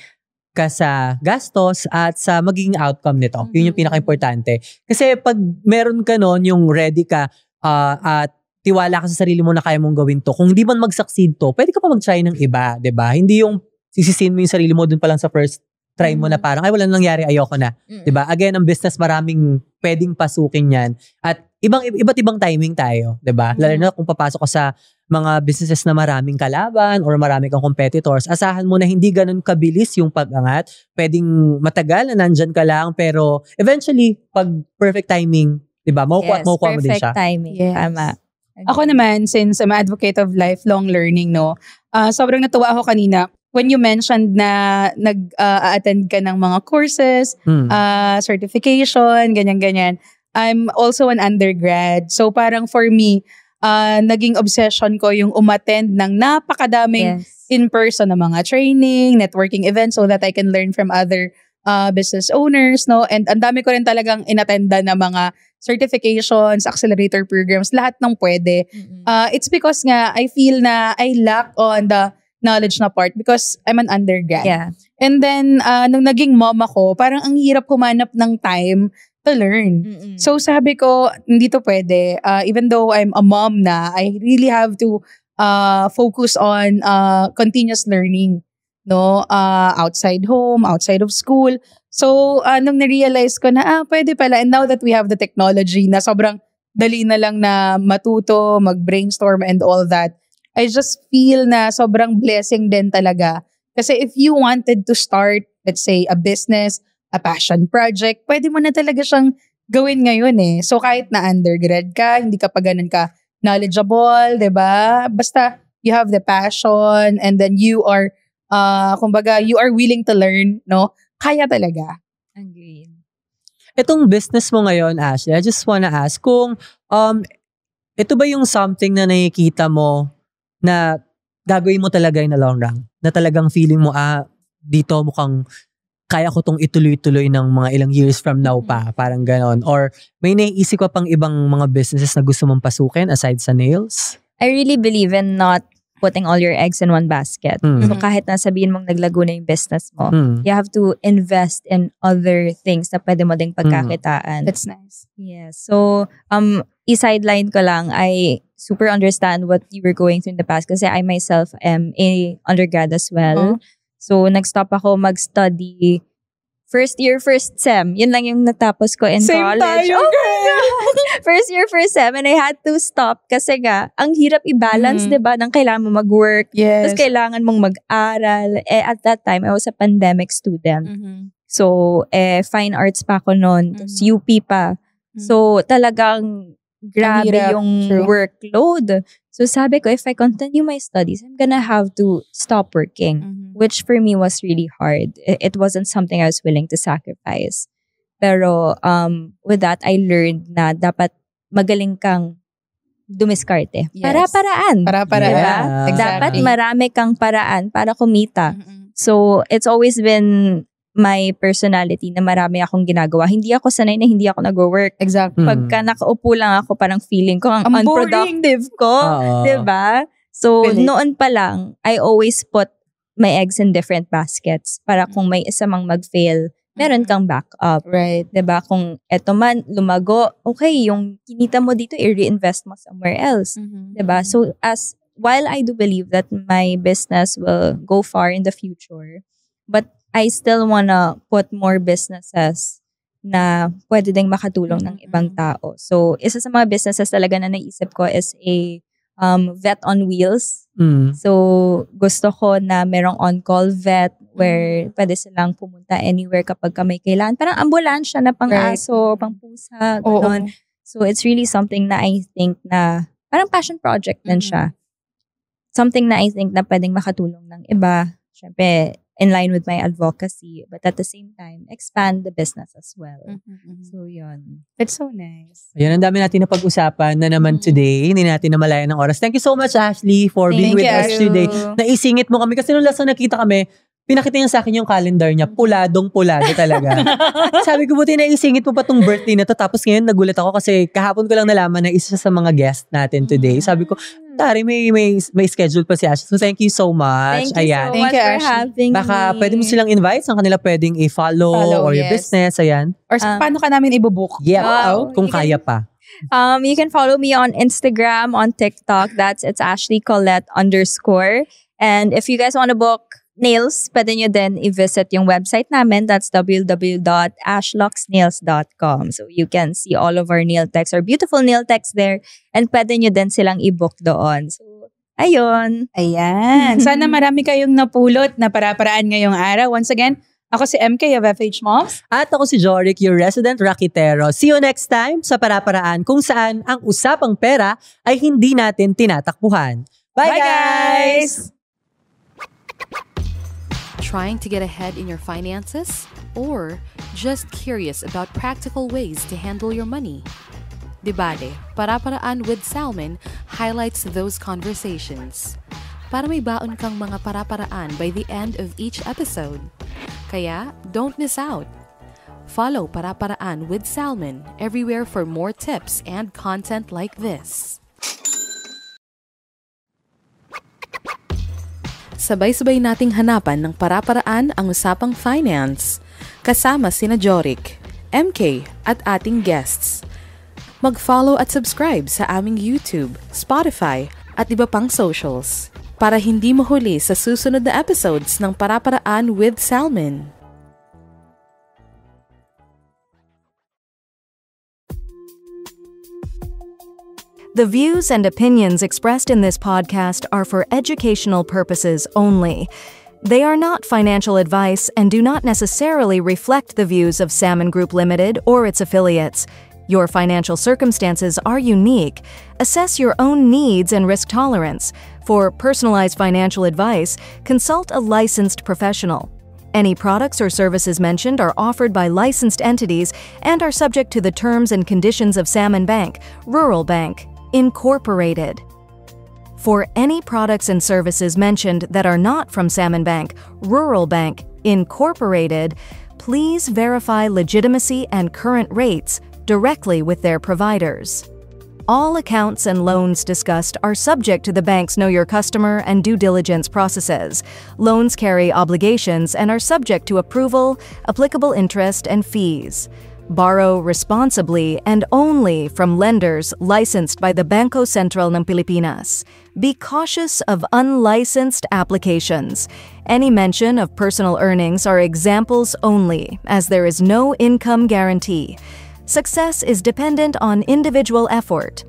Speaker 3: ka sa gastos at sa magiging outcome nito. Yun yung pinaka-importante. Kasi pag meron ka nun, yung ready ka at tiwala ka sa sarili mo na kaya mong gawin to, kung hindi man mag-succeed to, pwede ka pa mag-try ng iba, diba? Hindi yung sisisin mo yung sarili mo dun pa lang sa first try mo na parang, ay wala nangyari, ayoko na. Diba? Again, ang business, maraming pwedeng pasukin yan. At iba't ibang timing tayo. Diba? Lalo na kung papasok ka sa mga businesses na maraming kalaban or marami kang competitors, asahan mo na hindi ganun kabilis yung pag-angat. Pwedeng matagal na nandyan ka lang, pero eventually, pag perfect timing, diba? Makukuha mo din siya.
Speaker 1: Perfect timing.
Speaker 2: Yes.
Speaker 1: Tama.
Speaker 2: Ako naman, since I'm advocate of lifelong learning, sobrang natuwa ako kanina when you mentioned na nag-attend ka ng mga courses, certification, ganyan-ganyan. I'm also an undergrad. So parang for me, naging obsession ko yung umattend ng napakadaming in-person na mga training, networking events so that I can learn from other business owners, no? And ang dami ko rin talagang inattenda na mga certifications, accelerator programs, lahat ng pwede. It's because nga, I feel na I lack on the knowledge na part because I'm an undergrad.
Speaker 1: Yeah.
Speaker 2: And then, nung naging mom ako, parang ang hirap humanap ng time to learn. So sabi ko, hindi to pwede. Even though I'm a mom na, I really have to focus on continuous learning, no? Outside home, outside of school. So, nung na-realize ko na, pwede pala. And now that we have the technology na sobrang dali na lang na matuto, mag-brainstorm and all that, I just feel na sobrang blessing din talaga. Kasi if you wanted to start, let's say, a business, a passion project, pwede mo na talaga siyang gawin ngayon eh. So kahit na undergrad ka, hindi ka pa ganun ka knowledgeable, diba? Basta you have the passion and then you are, kumbaga, you are willing to learn, no? Kaya talaga.
Speaker 1: Agree.
Speaker 3: Itong business mo ngayon, Ashley, I just wanna ask kung ito ba yung something na nakikita mo na gagawin mo talaga in the long run? Na talagang feeling mo, dito mukhang kaya ko tong ituloy-tuloy ng mga ilang years from now pa, parang ganon. Or may naiisip ka pang ibang mga businesses na gusto mong pasukin aside sa nails?
Speaker 1: I really believe in not putting all your eggs in one basket. So kahit na sabihin mong naglago na yung business mo, you have to invest in other things na pwede mo ding pagkakitaan.
Speaker 2: That's nice.
Speaker 1: Yes. So, i-sideline ko lang, I super understand what you were going through in the past kasi I myself am a undergrad as well. So, nag-stop ako mag-study first year, first sem. Yun lang yung natapos ko in
Speaker 2: Same
Speaker 1: college.
Speaker 2: tayo,
Speaker 1: Oh my
Speaker 2: girl!
Speaker 1: God! First year, first sem. And I had to stop kasi nga, ang hirap i-balance,
Speaker 2: Mhm.
Speaker 1: diba? Nang kailangan mo mag-work.
Speaker 2: Yes.
Speaker 1: Tapos kailangan mong mag-aral. At that time, I was a pandemic student.
Speaker 2: Mhm.
Speaker 1: So, fine arts pa ako noon. Tapos
Speaker 2: Mhm.
Speaker 1: UP pa. So, talagang grabe
Speaker 2: hirap.
Speaker 1: yung
Speaker 2: True.
Speaker 1: workload. So, sabi ko, if I continue my studies, I'm gonna have to stop working.
Speaker 2: Mhm.
Speaker 1: Which for me was really hard. It wasn't something I was willing to sacrifice. Pero, with that, I learned na dapat magaling kang dumiskarte.
Speaker 2: Yes.
Speaker 1: Para-paraan.
Speaker 2: Para-paraan.
Speaker 1: Diba?
Speaker 3: Yeah.
Speaker 1: Dapat
Speaker 2: Exactly.
Speaker 1: marami kang paraan para kumita.
Speaker 2: Mhm.
Speaker 1: So, it's always been my personality na marami akong ginagawa. Hindi ako sanay na hindi ako nag-work.
Speaker 2: Exactly.
Speaker 1: Pagka nakaupo lang ako, parang feeling ko, ang
Speaker 2: Ang
Speaker 1: unproductive ko.
Speaker 3: Oo.
Speaker 1: Diba? So,
Speaker 2: Relate.
Speaker 1: noon pa lang, I always put my eggs in different baskets para kung may isa mang mag-fail, meron kang backup.
Speaker 2: Right.
Speaker 1: Diba? Kung eto man, lumago, okay, yung kinita mo dito, i-reinvest mo somewhere else. Diba? So, while I do believe that my business will go far in the future, but I still wanna put more businesses na pwede ding makatulong ng ibang tao. So, isa sa mga businesses talaga na naisip ko is a vet on wheels. So, gusto ko na merong on-call vet where pwede silang pumunta anywhere kapag may kailangan. Parang ambulansya na pang
Speaker 2: Right.
Speaker 1: aso, pang pusa,
Speaker 2: Oo.
Speaker 1: gano'n. So, it's really something na I think na parang passion project din siya. Something na I think na pwedeng makatulong ng iba. Siyempre, in line with my advocacy, but at the same time, expand the business as well. So, yun.
Speaker 2: That's so nice.
Speaker 3: Ayan, ang dami natin na pag-usapan na naman today. Hindi natin namalayan ng oras. Thank you so much, Ashley, for being
Speaker 2: Thank
Speaker 3: with
Speaker 2: you,
Speaker 3: us today. Naisingit mo kami. Kasi nung last na nakita kami, pinakita niya sa akin yung calendar niya. Puladong-pulado talaga. Sabi ko, buti naisingit mo pa tong birthday na to. Tapos ngayon, nagulat ako kasi kahapon ko lang nalaman na isa sa mga guest natin today. Sabi ko, Tari, may schedule pa si Ashley. So, thank you so much.
Speaker 1: Thank you
Speaker 3: Ayan.
Speaker 1: so
Speaker 2: Thank
Speaker 1: much
Speaker 2: you,
Speaker 1: for
Speaker 2: Ashley.
Speaker 1: having
Speaker 3: Baka
Speaker 1: me.
Speaker 3: pwede mo silang invite. Saan kanila pwedeng i-follow
Speaker 2: Follow,
Speaker 3: or your
Speaker 2: yes.
Speaker 3: business. Ayan.
Speaker 2: Or paano ka namin ibubook?
Speaker 3: Yeah.
Speaker 1: Wow.
Speaker 3: Kung
Speaker 1: You can-
Speaker 3: kaya pa.
Speaker 1: You can follow me on Instagram, on TikTok. It's Ashley Colette _. And if you guys want to book nails, pwede nyo din i-visit yung website namin. That's www.ashlocksnails.com. So you can see all of our nail techs, our beautiful nail techs there. And pwede nyo din silang i-book doon. So, ayun.
Speaker 2: Ayan. Sana marami kayong napulot na para-paraan ngayong araw. Once again, ako si MK of FH Moms.
Speaker 3: At ako si Joric, your resident rakitero. See you next time sa Para-Paraan kung saan ang usapang pera ay hindi natin tinatakbuhan. Bye, guys!
Speaker 4: Trying to get ahead in your finances? Or just curious about practical ways to handle your money? Di bale, Para-Paraan with Salmon highlights those conversations. Para may baon kang mga para-paraan by the end of each episode. Kaya, don't miss out. Follow Para-Paraan with Salmon everywhere for more tips and content like this. Sabay-sabay nating hanapan ng para-paraan ang usapang finance. Kasama sina Joric, MK at ating guests. Mag-follow at subscribe sa aming YouTube, Spotify at iba pang socials para hindi mahuli sa susunod na episodes ng Para-Paraan with Salmon.
Speaker 5: The views and opinions expressed in this podcast are for educational purposes only. They are not financial advice and do not necessarily reflect the views of Salmon Group Limited or its affiliates. Your financial circumstances are unique. Assess your own needs and risk tolerance. For personalized financial advice, consult a licensed professional. Any products or services mentioned are offered by licensed entities and are subject to the terms and conditions of Salmon Bank, Rural Bank, Incorporated. For any products and services mentioned that are not from Salmon Bank, Rural Bank, Incorporated, please verify legitimacy and current rates directly with their providers. All accounts and loans discussed are subject to the bank's Know Your Customer and due diligence processes. Loans carry obligations and are subject to approval, applicable interest, and fees. Borrow responsibly and only from lenders licensed by the Bangko Sentral ng Pilipinas. Be cautious of unlicensed applications. Any mention of personal earnings are examples only, as there is no income guarantee. Success is dependent on individual effort.